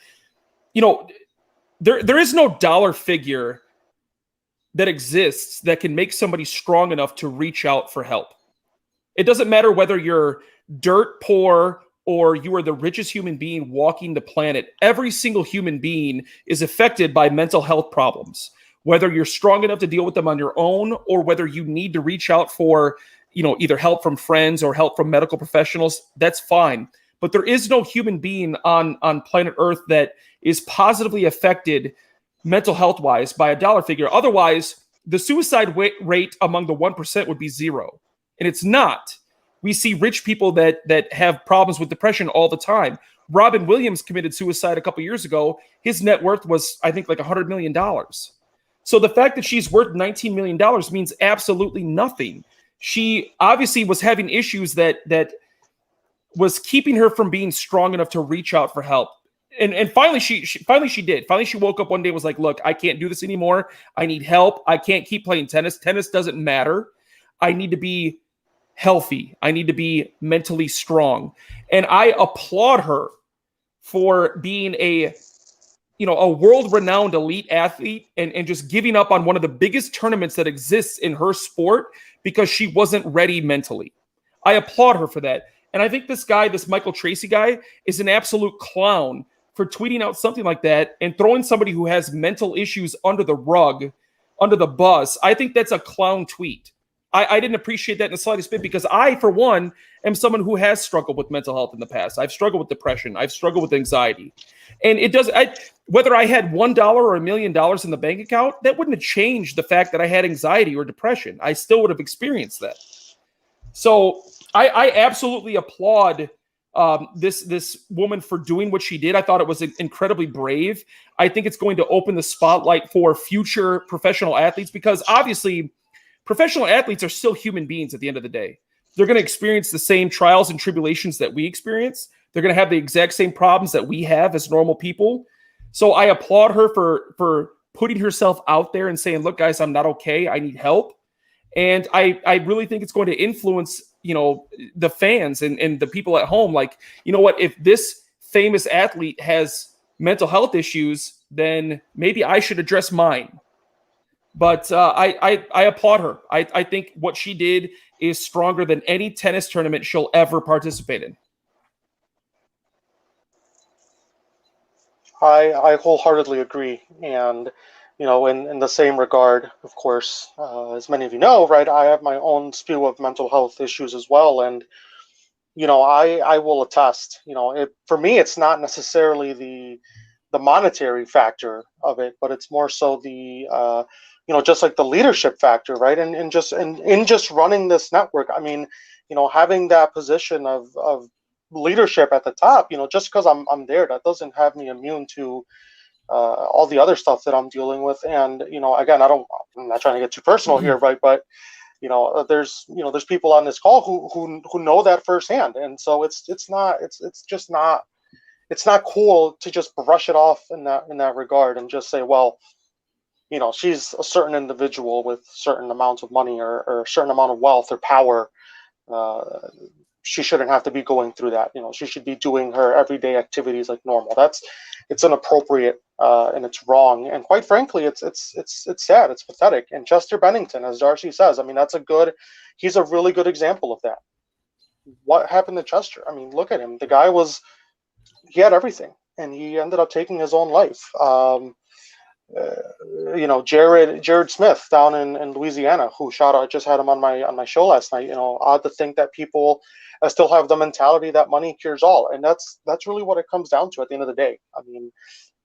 there is no dollar figure that exists that can make somebody strong enough to reach out for help. It doesn't matter whether you're dirt poor or you are the richest human being walking the planet. Every single human being is affected by mental health problems, whether you're strong enough to deal with them on your own, or whether you need to reach out for, either help from friends or help from medical professionals. That's fine. But there is no human being on planet Earth that is positively affected mental health-wise by a dollar figure. Otherwise, the suicide rate among the 1% would be 0. And it's not. We see rich people that have problems with depression all the time. Robin Williams committed suicide a couple years ago. His net worth was, I think, like $100 million. So the fact that she's worth $19 million means absolutely nothing. She obviously was having issues that was keeping her from being strong enough to reach out for help. And finally she did. Finally, she woke up one day and was like, look, I can't do this anymore. I need help. I can't keep playing tennis. Tennis doesn't matter. I need to be healthy. I need to be mentally strong. And I applaud her for being a world-renowned elite athlete and just giving up on one of the biggest tournaments that exists in her sport because she wasn't ready mentally. I applaud her for that. And I think this Michael Tracy guy, is an absolute clown for tweeting out something like that and throwing somebody who has mental issues under the rug, under the bus. I think that's a clown tweet. I didn't appreciate that in the slightest bit, because I, for one, am someone who has struggled with mental health in the past. I've struggled with depression. I've struggled with anxiety. And it does, whether I had $1 or $1 million in the bank account, that wouldn't have changed the fact that I had anxiety or depression. I still would have experienced that. So I absolutely applaud this woman for doing what she did. I thought it was incredibly brave. I think it's going to open the spotlight for future professional athletes, because obviously professional athletes are still human beings at the end of the day. They're going to experience the same trials and tribulations that we experience. They're going to have the exact same problems that we have as normal people. So I applaud her for putting herself out there and saying, look, guys, I'm not okay. I need help. And I really think it's going to influence, the fans and the people at home. Like, you know what, if this famous athlete has mental health issues, then maybe I should address mine. But I applaud her. I think what she did is stronger than any tennis tournament she'll ever participate in.
I wholeheartedly agree. And, in the same regard, of course, as many of you know, right, I have my own spew of mental health issues as well. And, I will attest, for me, it's not necessarily the monetary factor of it, but it's more so the, just like the leadership factor, right? And in just running this network, I mean, having that position of leadership at the top, just because I'm there, that doesn't have me immune to all the other stuff that I'm dealing with. And again, I'm not trying to get too personal here, right? But there's people on this call who know that firsthand, and so it's just not cool to just brush it off in that regard and just say, well, she's a certain individual with certain amounts of money or a certain amount of wealth or power. She shouldn't have to be going through that. She should be doing her everyday activities like normal. It's inappropriate and it's wrong. And quite frankly, it's sad. It's pathetic. And Chester Bennington, as Darcy says, I mean, he's a really good example of that. What happened to Chester? I mean, look at him. The guy he had everything, and he ended up taking his own life. Jared Smith down in Louisiana, who just had him on my show last night. Odd to think that people still have the mentality that money cures all, and that's really what it comes down to at the end of the day. I mean,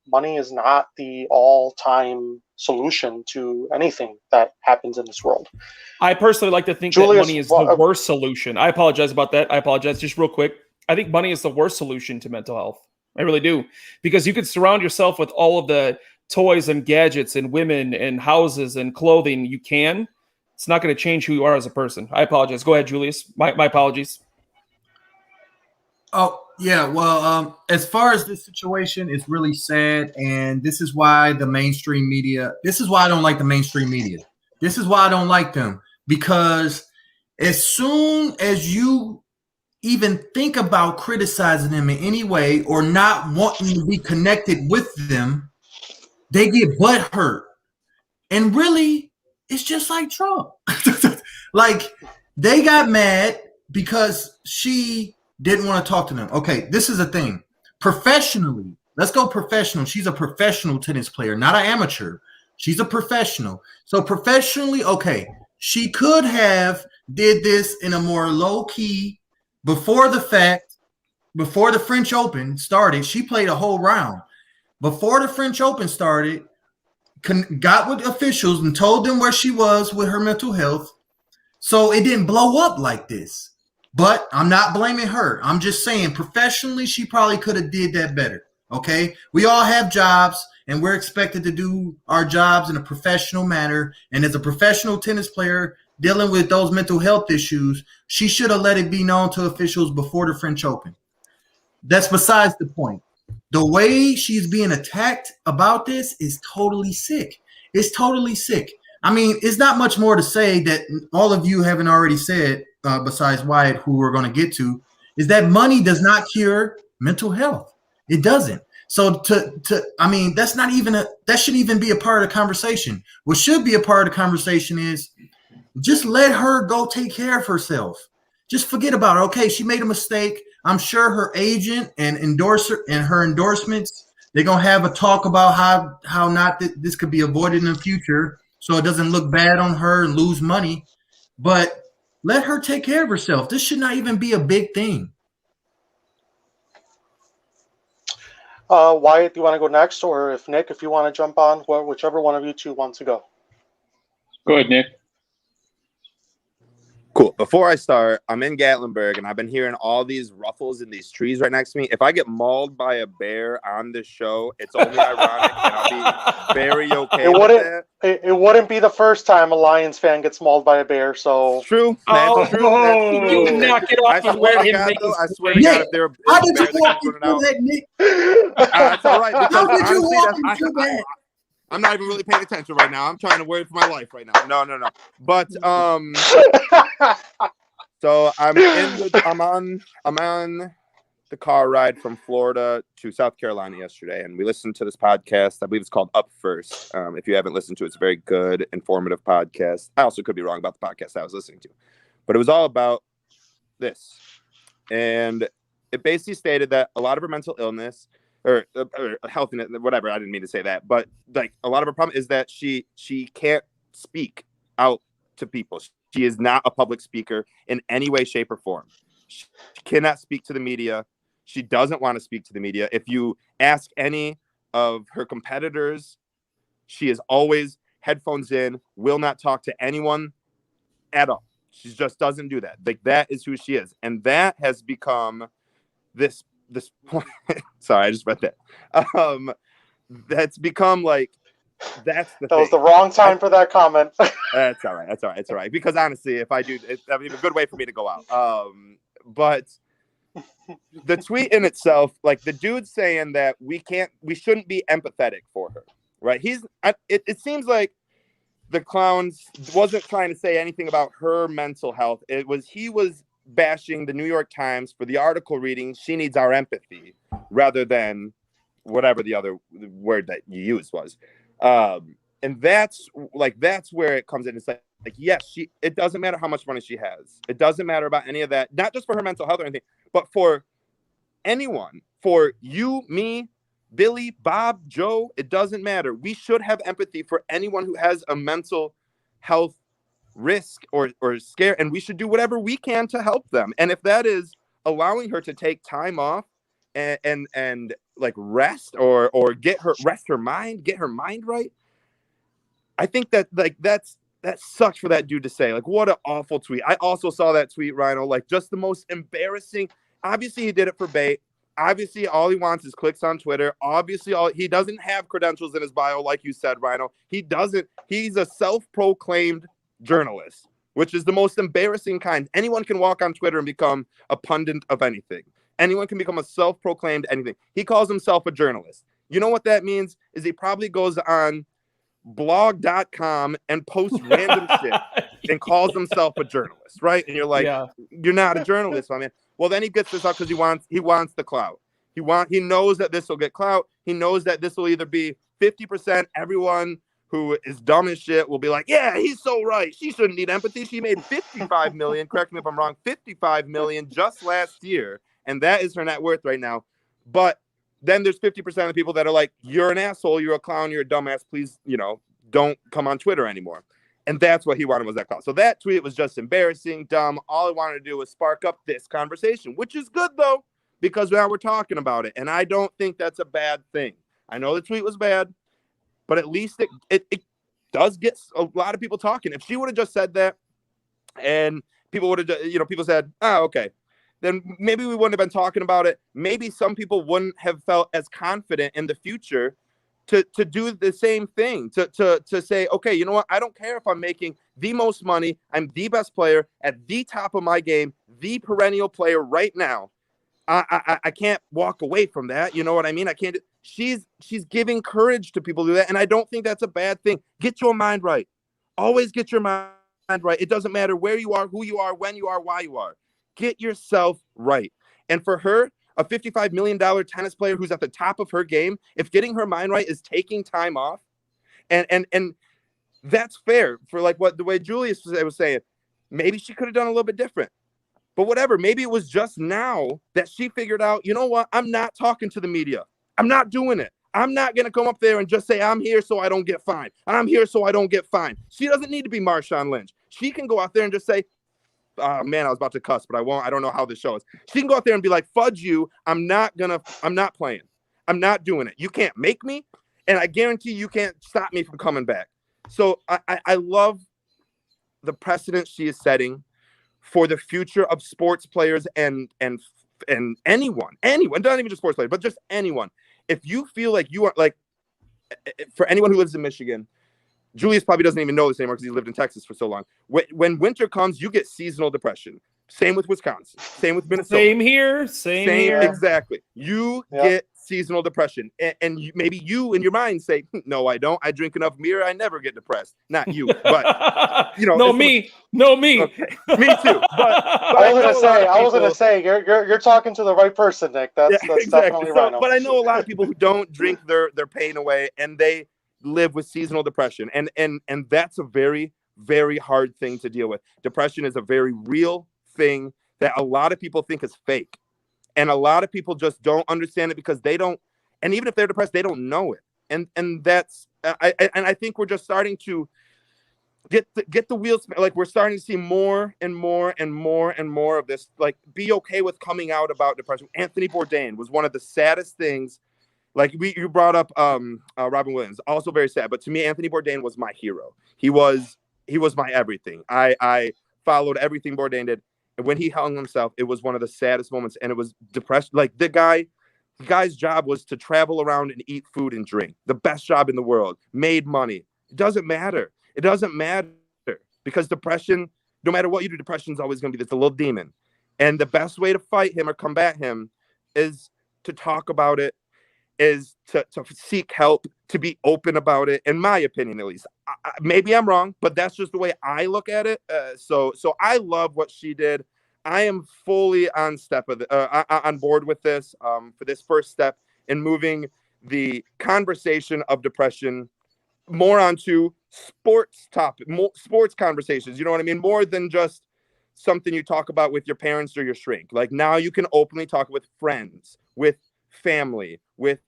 money is not the all-time solution to anything that happens in this world.
I personally like to think that money is the worst solution. I apologize about that. I apologize. Just real quick, I think money is the worst solution to mental health. I really do, because you could surround yourself with all of the toys and gadgets and women and houses and clothing. You can. It's not going to change who you are as a person. I apologize. Go ahead, Julius. My apologies.
Oh, yeah. Well, as far as this situation, it's really sad. And this is why this is why I don't like the mainstream media. This is why I don't like them, because as soon as you even think about criticizing them in any way or not wanting to be connected with them, they get butt hurt. And really, it's just like Trump. Like, they got mad because she didn't want to talk to them. Okay, this is a thing. Professionally, let's go professional. She's a professional tennis player, not an amateur. She's a professional. So professionally, okay, she could have did this in a more low key before the French Open started. She played a whole round. Before the French Open started, got with officials and told them where she was with her mental health. So it didn't blow up like this. But I'm not blaming her. I'm just saying professionally, she probably could have did that better. Okay. We all have jobs and we're expected to do our jobs in a professional manner. And as a professional tennis player dealing with those mental health issues, she should have let it be known to officials before the French Open. That's besides the point. The way she's being attacked about this is totally sick. It's totally sick. I mean, it's not much more to say that all of you haven't already said, besides Wyatt, who we're going to get to, is that money does not cure mental health. It doesn't. So I mean, that shouldn't even be a part of the conversation. What should be a part of the conversation is just let her go take care of herself. Just forget about it. Okay, she made a mistake. I'm sure her agent and endorser and her endorsements, they're going to have a talk about how not this could be avoided in the future so it doesn't look bad on her and lose money. but let her take care of herself. This should not even be a big thing.
Wyatt, do you want to go next, or if Nick, if you want to jump on, whichever one of you two wants to go.
Go ahead, Nick.
Cool. Before I start, I'm in Gatlinburg, and I've been hearing all these ruffles in these trees right next to me. If I get mauled by a bear on this show, it's only ironic, and I'll be very okay with that.
It wouldn't be the first time a Lions fan gets mauled by a bear, so...
True.
Oh,
That's true. That's true.
you knock it off
I
and
swear
let
to
him
God,
make
though,
his
I swear
point.
to God,
Nick,
if there
how
is a
did
bear
you
that
walk
comes running
into
out,
that, Nick?
that's all right. Because
How did you
honestly,
walk into that?
I'm not even really paying attention right now. I'm trying to worry for my life right now. No. But so I'm on the car ride from Florida to South Carolina yesterday, and we listened to this podcast. I believe it's called Up First. If you haven't listened to it, it's a very good, informative podcast. I also could be wrong about the podcast I was listening to, but it was all about this, and it basically stated that a lot of her mental illness or health, whatever. I didn't mean to say that, but like a lot of her problem is that she can't speak out to people. She is not a public speaker in any way, shape, or form. She cannot speak to the media. She doesn't want to speak to the media. If you ask any of her competitors, she is always headphones in, will not talk to anyone at all. She just doesn't do that. Like, that is who she is. And that has become this sorry, I just read that. That's become like, that's the
That
thing.
was the wrong time for that comment.
That's all right. It's all right. Because honestly, if I do, that would be a good way for me to go out. But the tweet in itself, like the dude saying that we shouldn't be empathetic for her, right? It seems like the clowns wasn't trying to say anything about her mental health. He was bashing the New York Times for the article reading, "She needs our empathy," rather than whatever the other word that you used was. And that's where it comes in. It's like yes, it doesn't matter how much money she has. It doesn't matter about any of that, not just for her mental health or anything, but for anyone, for you, me, Billy, Bob, Joe, it doesn't matter. We should have empathy for anyone who has a mental health risk or scare, and we should do whatever we can to help them. And if that is allowing her to take time off and like rest or get her mind right, I think that that sucks for that dude to say. Like, what an awful tweet. I also saw that tweet, Rhino, like just the most embarrassing. Obviously he did it for bait. Obviously all he wants is clicks on Twitter. Obviously he doesn't have credentials in his bio, like you said, Rhino. He's a self-proclaimed journalist, which is the most embarrassing kind. Anyone can walk on Twitter and become a pundit of anything. Anyone can become a self-proclaimed anything. He calls himself a journalist. You know what that means? Is he probably goes on blog.com and posts random shit and calls himself a journalist, right? And you're like, You're not a journalist, my man. Well, then he gets this up because he wants the clout. He knows that this will get clout. He knows that this will either be 50%. Everyone who is dumb as shit will be like, yeah, he's so right. She shouldn't need empathy. She made 55 million. Correct me if I'm wrong. 55 million just last year, and that is her net worth right now. But then there's 50% of the people that are like, you're an asshole, you're a clown, you're a dumbass. Please, don't come on Twitter anymore. And that's what he wanted, was that clown. So that tweet was just embarrassing, dumb. All I wanted to do was spark up this conversation, which is good though, because now we're talking about it. And I don't think that's a bad thing. I know the tweet was bad, but at least it does get a lot of people talking. If she would have just said that and people would have, people said, oh, okay, then maybe we wouldn't have been talking about it. Maybe some people wouldn't have felt as confident in the future to do the same thing, to say, okay, you know what? I don't care if I'm making the most money. I'm the best player at the top of my game, the perennial player right now. I can't walk away from that. You know what I mean? I can't. She's giving courage to people to do that. And I don't think that's a bad thing. Get your mind right. Always get your mind right. It doesn't matter where you are, who you are, when you are, why you are. Get yourself right. And for her, a $55 million tennis player who's at the top of her game, if getting her mind right is taking time off, and that's fair for like the way Julius was saying, maybe she could have done a little bit different. But whatever, maybe it was just now that she figured out, you know what? I'm not talking to the media. I'm not doing it. I'm not going to come up there and just say, I'm here so I don't get fined. I'm here so I don't get fined. She doesn't need to be Marshawn Lynch. She can go out there and just say, oh man, I was about to cuss, but I won't. I don't know how this show is. She can go out there and be like, fudge you. I'm not playing. I'm not doing it. You can't make me. And I guarantee you can't stop me from coming back. So I love the precedent she is setting for the future of sports players and anyone, not even just sports players, but just anyone. If you feel like you are like, for anyone who lives in Michigan, Julius probably doesn't even know this anymore because he lived in Texas for so long. When winter comes, you get seasonal depression. Same with Wisconsin. Same with Minnesota.
Same here. Same here.
Exactly. You get seasonal depression. And maybe you in your mind say, no, I don't. I drink enough beer. I never get depressed. Not you, but you know.
No, me. Okay.
Me too. But
I was gonna say you're talking to the right person, Nick. That's
exactly.
definitely right.
But I know a lot of people who don't drink their pain away, and they live with seasonal depression, and that's a very, very hard thing to deal with. Depression is a very real thing that a lot of people think is fake, and a lot of people just don't understand it because they don't, and even if they're depressed, they don't know it, and that's I think we're just starting to get the wheels, like we're starting to see more and more and more and more of this. Like, be okay with coming out about depression. Anthony Bourdain was one of the saddest things. Like you brought up Robin Williams, also very sad. But to me, Anthony Bourdain was my hero. He was my everything. I followed everything Bourdain did. And when he hung himself, it was one of the saddest moments. And it was depressed. Like the guy's job was to travel around and eat food and drink. The best job in the world. Made money. It doesn't matter. It doesn't matter because depression, no matter what you do, depression is always going to be this little demon. And the best way to fight him or combat him is to talk about it, is to seek help, to be open about it, in my opinion, at least. Maybe I'm wrong, but that's just the way I look at it. So I love what she did. I am fully on board with this for this first step in moving the conversation of depression more onto sports conversations. You know what I mean? More than just something you talk about with your parents or your shrink. Like now you can openly talk with friends, with family, with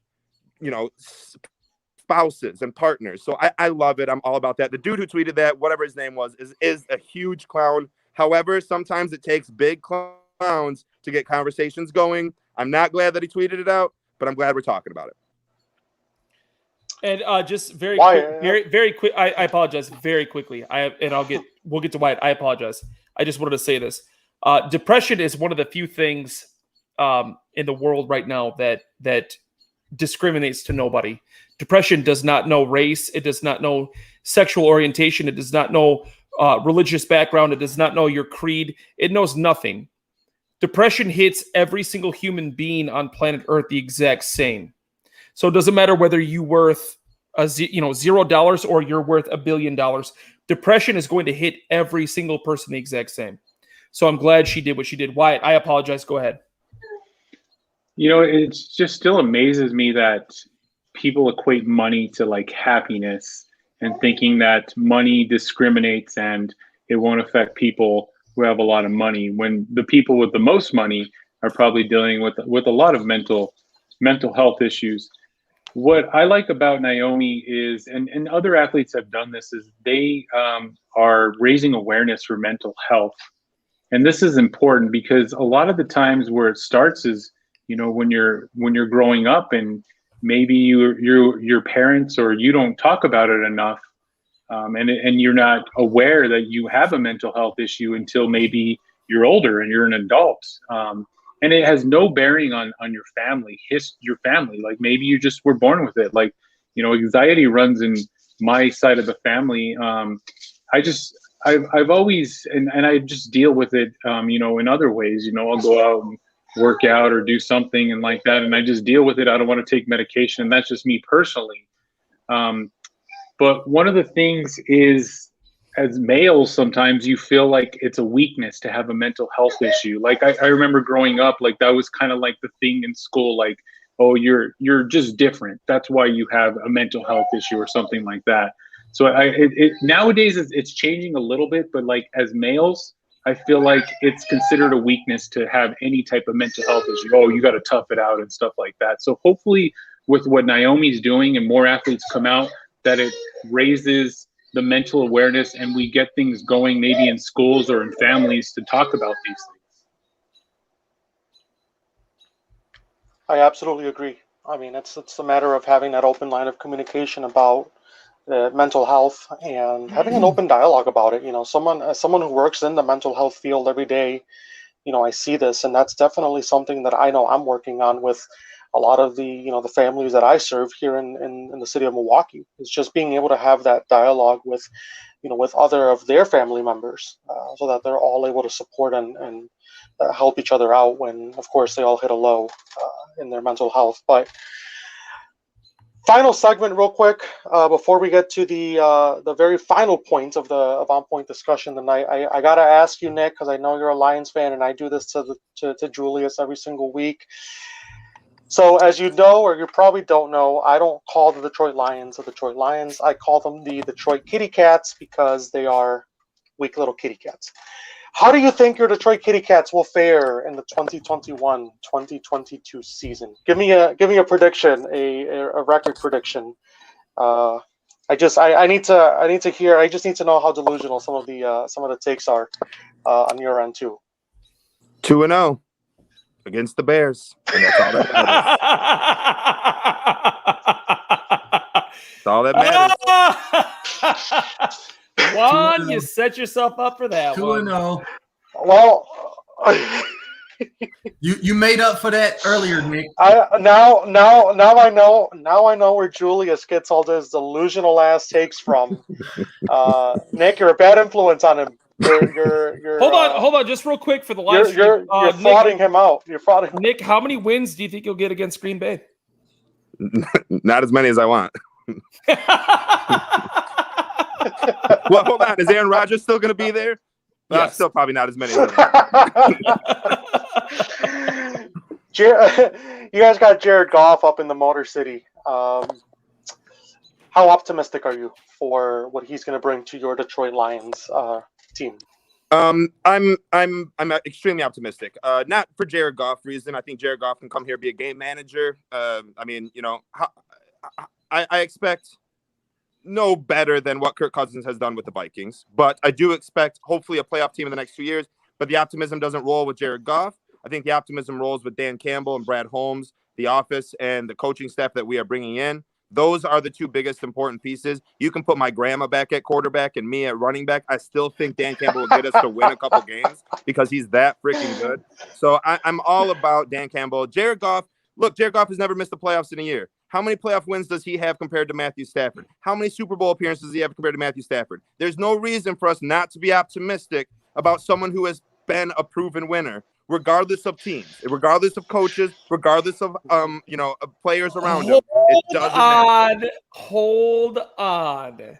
spouses and partners. So I love it. I'm all about that. The dude who tweeted that, whatever his name was, is a huge clown. However, sometimes it takes big clowns to get conversations going. I'm not glad that he tweeted it out, but I'm glad we're talking about it.
And just very quick. I apologize very quickly. We'll get to Wyatt. I apologize. I just wanted to say this. Depression is one of the few things in the world right now that discriminates to nobody. Depression does not know race. It does not know sexual orientation. It does not know religious background. It does not know your creed. It knows nothing. Depression hits every single human being on planet Earth the exact same. So it doesn't matter whether you're worth $0 or you're worth $1 billion. Depression is going to hit every single person the exact same. So I'm glad she did what she did. Wyatt, I apologize. Go ahead.
It just still amazes me that people equate money to like happiness and thinking that money discriminates and it won't affect people who have a lot of money, when the people with the most money are probably dealing with a lot of mental health issues. What I like about Naomi is, and other athletes have done this, is they are raising awareness for mental health. And this is important because a lot of the times where it starts is, when you're growing up and maybe your parents or you don't talk about it enough, and you're not aware that you have a mental health issue until maybe you're older and you're an adult. And it has no bearing on your family, your family. Like maybe you just were born with it. Like, anxiety runs in my side of the family. I've always, and I just deal with it, in other ways. I'll go out and work out or do something and like that, and I just deal with it. I don't want to take medication, and that's just me personally. But one of the things is, as males, sometimes you feel like it's a weakness to have a mental health issue. Like I remember growing up, like that was kind of like the thing in school, like, oh, you're just different. That's why you have a mental health issue or something like that. So nowadays it's changing a little bit, but like as males, I feel like it's considered a weakness to have any type of mental health issue. Oh, you got to tough it out and stuff like that. So hopefully with what Naomi's doing and more athletes come out, that it raises the mental awareness and we get things going maybe in schools or in families to talk about these things.
I absolutely agree. I mean, it's a matter of having that open line of communication about mental health and having an open dialogue about it. You know, someone who works in the mental health field every day, you know, I see this, and that's definitely something that I know I'm working on with a lot of the families that I serve here in the city of Milwaukee. Is just being able to have that dialogue with, with other of their family members, so that they're all able to support and help each other out when, of course, they all hit a low in their mental health. But final segment, real quick, before we get to the very final point of On Point discussion tonight. I gotta ask you, Nick, because I know you're a Lions fan, and I do this to Julius every single week. So, as you know, or you probably don't know, I don't call the Detroit Lions the Detroit Lions. I call them the Detroit Kitty Cats because they are weak little kitty cats. How do you think your Detroit Kitty Cats will fare in the 2021-2022 season? Give me a prediction, a record prediction. I need to hear. I just need to know how delusional some of the takes are on your end too.
2-0 against the Bears, and that's all that matters. That's all that matters.
Juan, you set yourself up for that
2-0.
Well,
you made up for that earlier, Nick.
Now I know where Julius gets all those delusional ass takes from. Nick, you're a bad influence on him. You're
hold on, just real quick for the live stream.
You're frauding him out. You're frauding him.
Nick, how many wins do you think you'll get against Green Bay?
Not as many as I want. Well, hold on. Is Aaron Rodgers still going to be there?
Yes.
Still probably not as many as I want.
You guys got Jared Goff up in the Motor City. How optimistic are you for what he's going to bring to your Detroit Lions team?
I'm extremely optimistic. Not for Jared Goff reason. I think Jared Goff can come here, be a game manager. I expect no better than what Kirk Cousins has done with the Vikings, but I do expect hopefully a playoff team in the next 2 years. But the optimism doesn't roll with Jared Goff. I think the optimism rolls with Dan Campbell and Brad Holmes, the office and the coaching staff that we are bringing in. Those are the two biggest important pieces. You can put my grandma back at quarterback and me at running back. I still think Dan Campbell will get us to win a couple games because he's that freaking good. So I'm all about Dan Campbell. Jared Goff, look, Jared Goff has never missed the playoffs in a year. How many playoff wins does he have compared to Matthew Stafford? How many Super Bowl appearances does he have compared to Matthew Stafford? There's no reason for us not to be optimistic about someone who has been a proven winner, regardless of teams, regardless of coaches, regardless of players around him. It doesn't matter.
Hold on.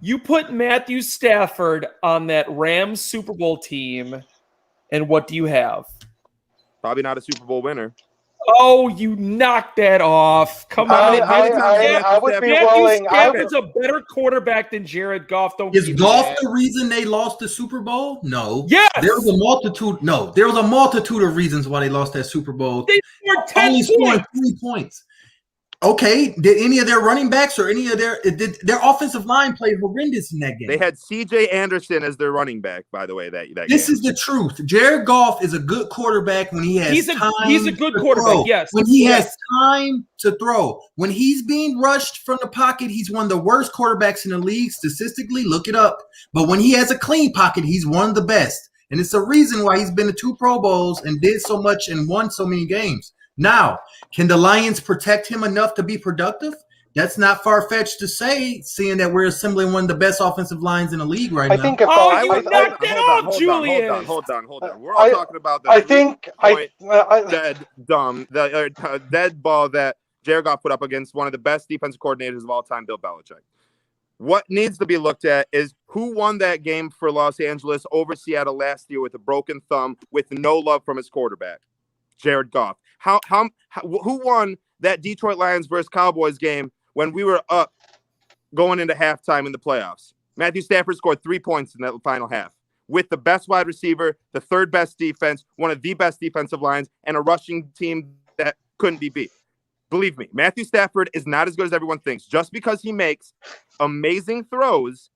You put Matthew Stafford on that Rams Super Bowl team, and what do you have?
Probably not a Super Bowl winner.
Oh, you knocked that off. Come on.
I would be
Matthew
willing.
Stafford's a better quarterback than Jared Goff.
Is Goff the reason they lost the Super Bowl? No.
Yes.
There was a multitude. No, there was a multitude of reasons why they lost that Super Bowl.
They scored 10
only
points.
scoring 3 points. Okay, did any of their running backs or any of their offensive line play horrendous in that game?
They had C.J. Anderson as their running back, by the way. That
this
game.
is the truth. Jared Goff is a good quarterback when he has time.
He's a good quarterback.
Throw.
Yes.
When he has time to throw. When he's being rushed from the pocket, he's one of the worst quarterbacks in the league. Statistically, look it up. But when he has a clean pocket, he's one of the best. And it's a reason why he's been to 2 Pro Bowls and did so much and won so many games. Now, can the Lions protect him enough to be productive? That's not far-fetched to say, seeing that we're assembling one of the best offensive lines in the league right now.
I think
Hold on.
We're all talking about the dead ball that Jared Goff put up against one of the best defensive coordinators of all time, Bill Belichick. What needs to be looked at is who won that game for Los Angeles over Seattle last year with a broken thumb with no love from his quarterback, Jared Goff. Who won that Detroit Lions versus Cowboys game when we were up going into halftime in the playoffs? Matthew Stafford scored 3 points in that final half with the best wide receiver, the third best defense, one of the best defensive lines, and a rushing team that couldn't be beat. Believe me, Matthew Stafford is not as good as everyone thinks. Just because he makes amazing throws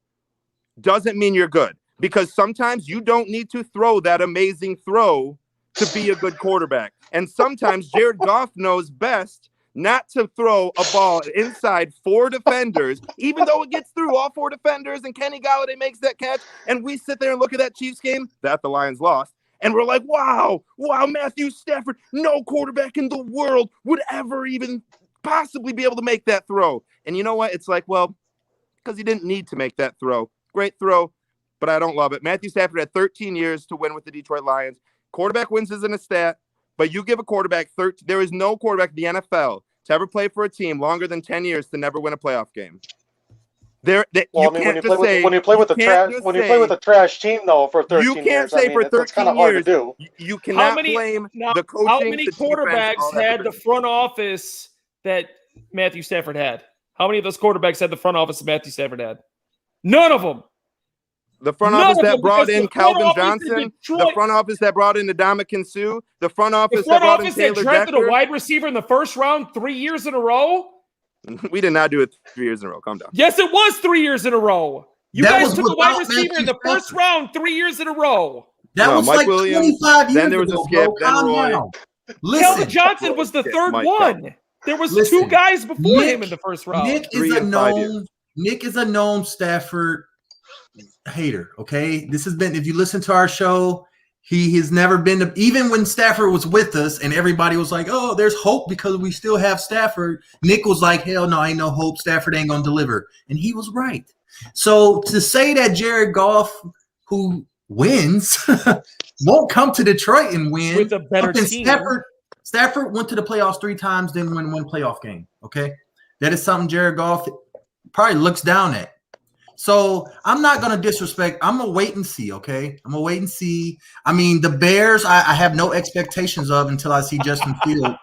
doesn't mean you're good. Because sometimes you don't need to throw that amazing throw to be a good quarterback. And sometimes Jared Goff knows best not to throw a ball inside 4 defenders, even though it gets through all 4 defenders and Kenny Golladay makes that catch. And we sit there and look at that Chiefs game that the Lions lost. And we're like, wow, Matthew Stafford, no quarterback in the world would ever even possibly be able to make that throw. And you know what? It's like, well, because he didn't need to make that throw. Great throw, but I don't love it. Matthew Stafford had 13 years to win with the Detroit Lions. Quarterback wins isn't a stat, but you give a quarterback 13. There is no quarterback in the NFL to ever play for a team longer than 10 years to never win a playoff game. When you play with
a trash team though for 13 years,
you can't say for 13
it's kind of hard to do.
You cannot blame the coaching.
How many quarterbacks had the front office that Matthew Stafford had? How many of those quarterbacks had the front office that Matthew Stafford had? None of them.
The front office that brought in Calvin Johnson, the front office that brought in Ndamukong Suh, the front office that brought in Taylor
Decker. Drafted a wide receiver in the first round 3 years in a row.
We did not do it 3 years in a row. Calm down.
Yes, it was 3 years in a row. You guys took a wide receiver in the first round 3 years in a row.
That was
Mike
like
Williams,
25 years
then there was
ago,
a skip, then Roy.
Calvin Johnson was the third one. There was 2 guys before him in the first round.
Nick is a known Stafford hater. Okay, this has been. If you listen to our show, he has never been. Even when Stafford was with us, and everybody was like, "Oh, there's hope because we still have Stafford." Nick was like, "Hell no, ain't no hope. Stafford ain't gonna deliver," and he was right. So to say that Jared Goff, who wins, won't come to Detroit and win
with a better team.
Stafford went to the playoffs 3 times, didn't win 1 playoff game. Okay, that is something Jared Goff probably looks down at. So I'm not going to disrespect. I'm going to wait and see, okay? I'm going to wait and see. I mean, the Bears, I have no expectations of until I see Justin Fields.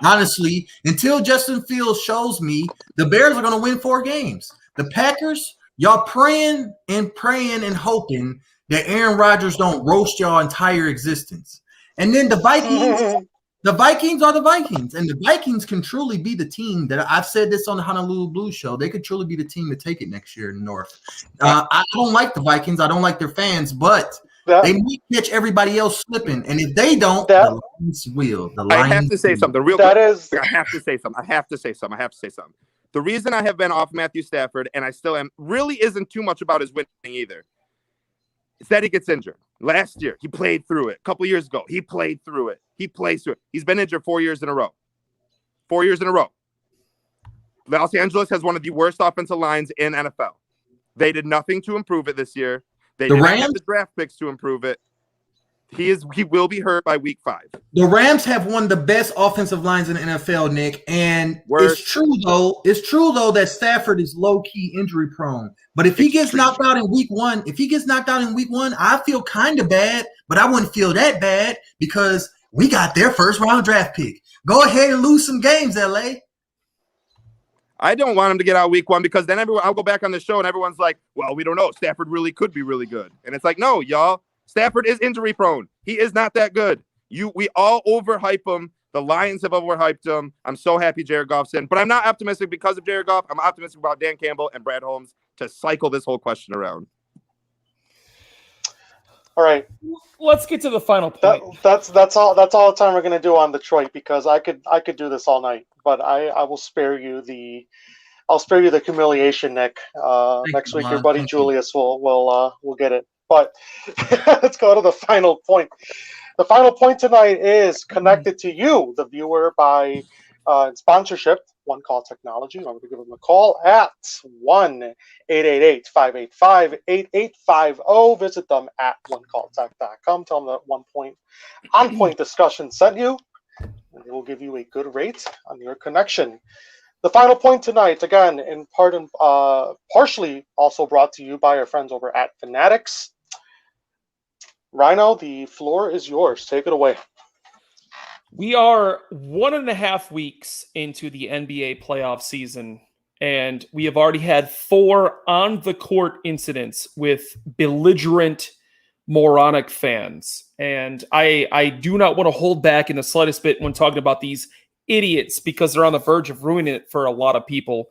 Honestly, until Justin Fields shows me, the Bears are going to win 4 games. The Packers, y'all praying and hoping that Aaron Rodgers don't roast y'all entire existence. And then the Vikings. The Vikings are the Vikings, and the Vikings can truly be the team that I've said this on the Honolulu Blues show. They could truly be the team to take it next year in the North. I don't like the Vikings. I don't like their fans, but they might catch everybody else slipping. And if they don't, the Lions will.
I have to say something real quick. I have to say something. The reason I have been off Matthew Stafford, and I still am, really isn't too much about his winning either. It's that he gets injured. Last year, he played through it. A couple years ago, he played through it. He plays through it. He's been injured 4 years in a row. 4 years in a row. Los Angeles has one of the worst offensive lines in NFL. They did nothing to improve it this year. They didn't have the draft picks to improve it. He will be hurt by week 5.
The Rams have one of the best offensive lines in the NFL, Nick. And it's true though that Stafford is low-key injury prone. But if he gets knocked out in week 1, I feel kind of bad, but I wouldn't feel that bad because we got their first round draft pick. Go ahead and lose some games, LA.
I don't want him to get out week 1 because then I'll go back on the show and everyone's like, well, we don't know. Stafford really could be really good. And it's like, no, y'all. Stafford is injury prone. He is not that good. We all overhype him. The Lions have overhyped him. I'm so happy Jared Goff's in. But I'm not optimistic because of Jared Goff. I'm optimistic about Dan Campbell and Brad Holmes to cycle this whole question around.
All right.
Let's get to the final point.
That's all the time we're gonna do on Detroit because I could do this all night, but I will spare you the humiliation, Nick. Next week your buddy Julius will get it. But let's go to the final point. The final point tonight is connected to you, the viewer, by sponsorship, One Call Technology. I'm going to give them a call at 1-888-585-8850. Visit them at onecalltech.com. Tell them that On Point Discussion sent you, and they will give you a good rate on your connection. The final point tonight, again, in part and partially also brought to you by our friends over at Fanatics. Rhino, the floor is yours. Take it away.
We are 1.5 weeks into the NBA playoff season, and we have already had 4 on-the-court incidents with belligerent, moronic fans. And I do not want to hold back in the slightest bit when talking about these idiots because they're on the verge of ruining it for a lot of people.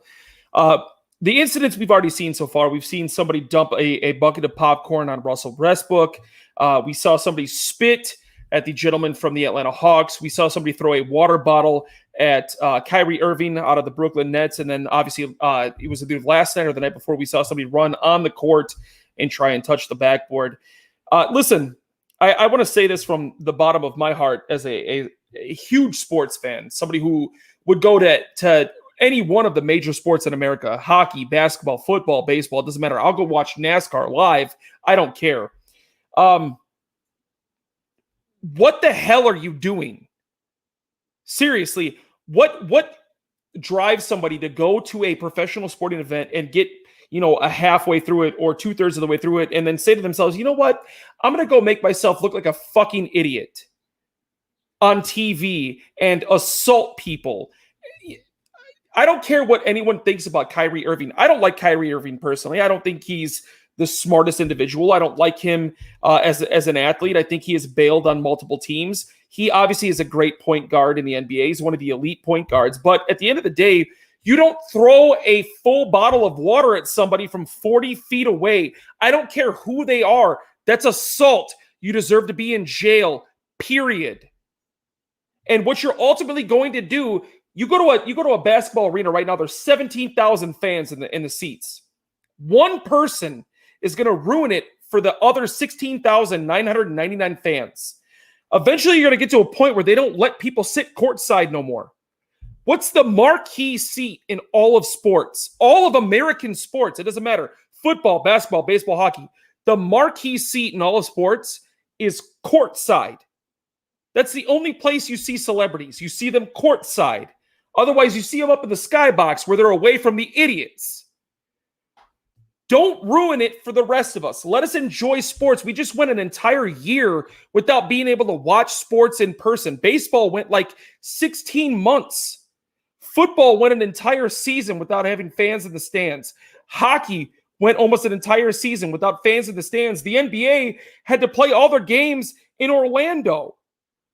The incidents we've already seen so far, we've seen somebody dump a bucket of popcorn on Russell Westbrook. We saw somebody spit at the gentleman from the Atlanta Hawks. We saw somebody throw a water bottle at Kyrie Irving out of the Brooklyn Nets. And then obviously it was either last night or the night before, we saw somebody run on the court and try and touch the backboard. Listen, I want to say this from the bottom of my heart as a huge sports fan, somebody who would go to any one of the major sports in America, hockey, basketball, football, baseball, it doesn't matter. I'll go watch NASCAR live. I don't care. What the hell are you doing? Seriously, what drives somebody to go to a professional sporting event and get, a halfway through it or 2/3 of the way through it and then say to themselves, you know what? I'm going to go make myself look like a fucking idiot on TV and assault people. I don't care what anyone thinks about Kyrie Irving. I don't like Kyrie Irving personally. I don't think he's the smartest individual. I don't like him as an athlete. I think he has bailed on multiple teams. He obviously is a great point guard in the NBA. He's one of the elite point guards. But at the end of the day, you don't throw a full bottle of water at somebody from 40 feet away. I don't care who they are. That's assault. You deserve to be in jail, period. And what you're ultimately going to do, you go to a basketball arena right now, there's 17,000 fans in the seats. One person is going to ruin it for the other 16,999 fans. Eventually, you're going to get to a point where they don't let people sit courtside no more. What's the marquee seat in all of sports? All of American sports. It doesn't matter. Football, basketball, baseball, hockey. The marquee seat in all of sports is courtside. That's the only place you see celebrities. You see them courtside. Otherwise, you see them up in the skybox where they're away from the idiots. Don't ruin it for the rest of us. Let us enjoy sports. We just went an entire year without being able to watch sports in person. Baseball went like 16 months. Football went an entire season without having fans in the stands. Hockey went almost an entire season without fans in the stands. The NBA had to play all their games in Orlando.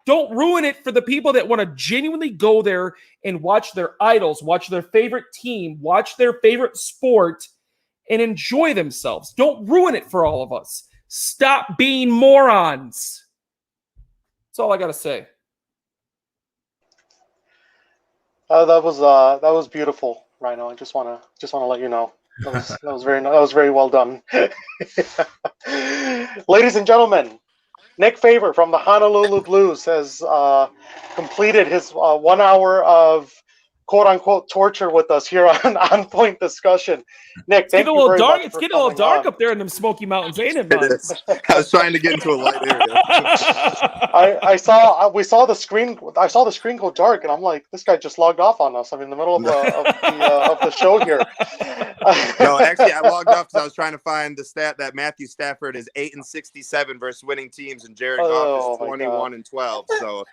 Don't ruin it for the people that want to genuinely go there and watch their idols, watch their favorite team, watch their favorite sport, and enjoy themselves. Don't ruin it for all of us. Stop being morons. That's all I got to say.
That was beautiful, Rhino. I just wanna let you know that was very well done. Ladies and gentlemen, Nick Faber from the Honolulu Blues has completed his 1 hour of quote-unquote torture with us here on Point Discussion. Nick, thank you very much.
It's getting a little dark up there in them Smoky Mountains, ain't it, man?
I was trying to get into a light area.
I saw the screen go dark, and I'm like, this guy just logged off on us. I'm in the middle of the show here.
No, actually, I logged off because I was trying to find the stat that Matthew Stafford is 8-67 versus winning teams, and Jared Goff is 21-12. So,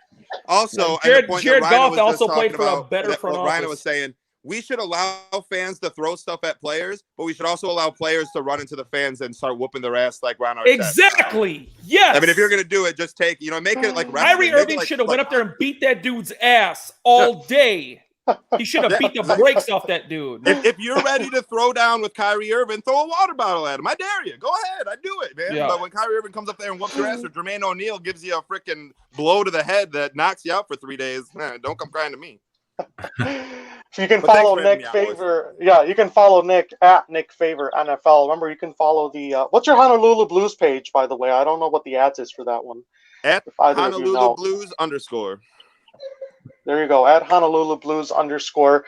also,
Jared Goff also played for a better front office.
Rhino was saying, we should allow fans to throw stuff at players, but we should also allow players to run into the fans and start whooping their ass like Ron Artest.
Exactly. Yes.
I mean, if you're going to do it, just make it like
Kyrie Irving should have went up there and beat that dude's ass all day. He should have beat the brakes off that dude.
If you're ready to throw down with Kyrie Irving, throw a water bottle at him. I dare you. Go ahead. I do it, man.
Yeah.
But when Kyrie Irving comes up there and whoops your ass, or Jermaine O'Neal gives you a freaking blow to the head that knocks you out for 3 days, don't come crying to me.
You can follow Nick Faber. Yeah, you can follow Nick at Nick Faber NFL. Remember, you can follow the what's your Honolulu Blues page, by the way? I don't know what the ads is for that one.
At Honolulu Blues _.
There you go, at Honolulu Blues _.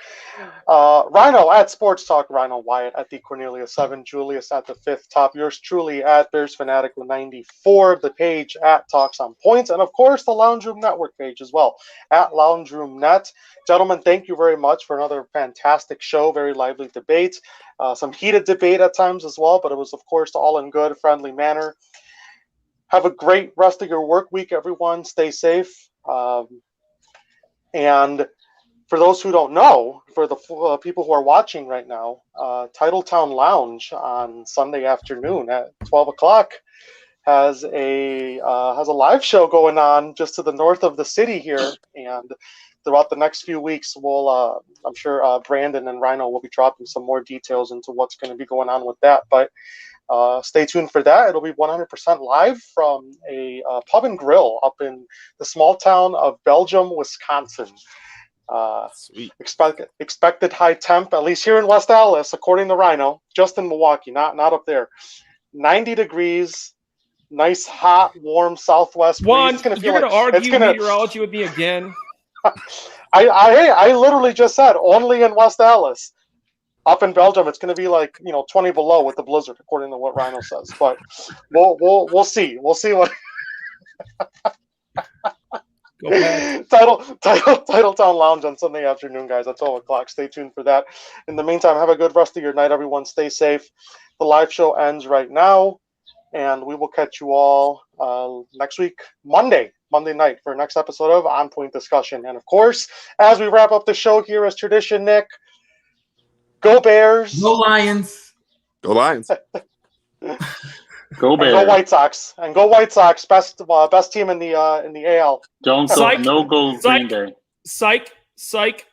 Rhino at Sports Talk Rhino, Wyatt at the Cornelius 7, Julius at the 5th top, yours truly at Bears Fanatic with 94, the page at Talks on Points, and of course the Lounge Room Network page as well, at Lounge Room Net. Gentlemen, thank you very much for another fantastic show, very lively debate, some heated debate at times as well, but it was of course all in good, friendly manner. Have a great rest of your work week, everyone. Stay safe. And for those who don't know, for the people who are watching right now, Titletown Lounge on Sunday afternoon at 12 o'clock has a live show going on just to the north of the city here, and throughout the next few weeks, we'll I'm sure Brandon and Rhino will be dropping some more details into what's going to be going on with that. But stay tuned for that. It'll be 100% live from a pub and grill up in the small town of Belgium, Wisconsin.
Sweet.
Expected high temp, at least here in West Allis, according to Rhino, just in Milwaukee, not up there. 90 degrees, nice, hot, warm southwest breeze.
Juan,
It's gonna
you're
feel
going to
like, it's
argue
gonna,
meteorology with me again?
I literally just said only in West Allis. Up in Belgium, it's going to be like 20 below with the blizzard, according to what Rhino says. But we'll see. We'll see what.
Go back.
Title Town Lounge on Sunday afternoon, guys, at 12 o'clock. Stay tuned for that. In the meantime, have a good rest of your night, everyone. Stay safe. The live show ends right now, and we will catch you all next week, Monday night, for our next episode of On Point Discussion. And of course, as we wrap up the show here, as tradition, Nick, go Bears,
Go Lions,
Go Lions.
Go Bears.
go White Sox, and go White Sox. Best team in the AL.
Don't go.
Psych.
No go Green
Psych.
Bay.
Psych.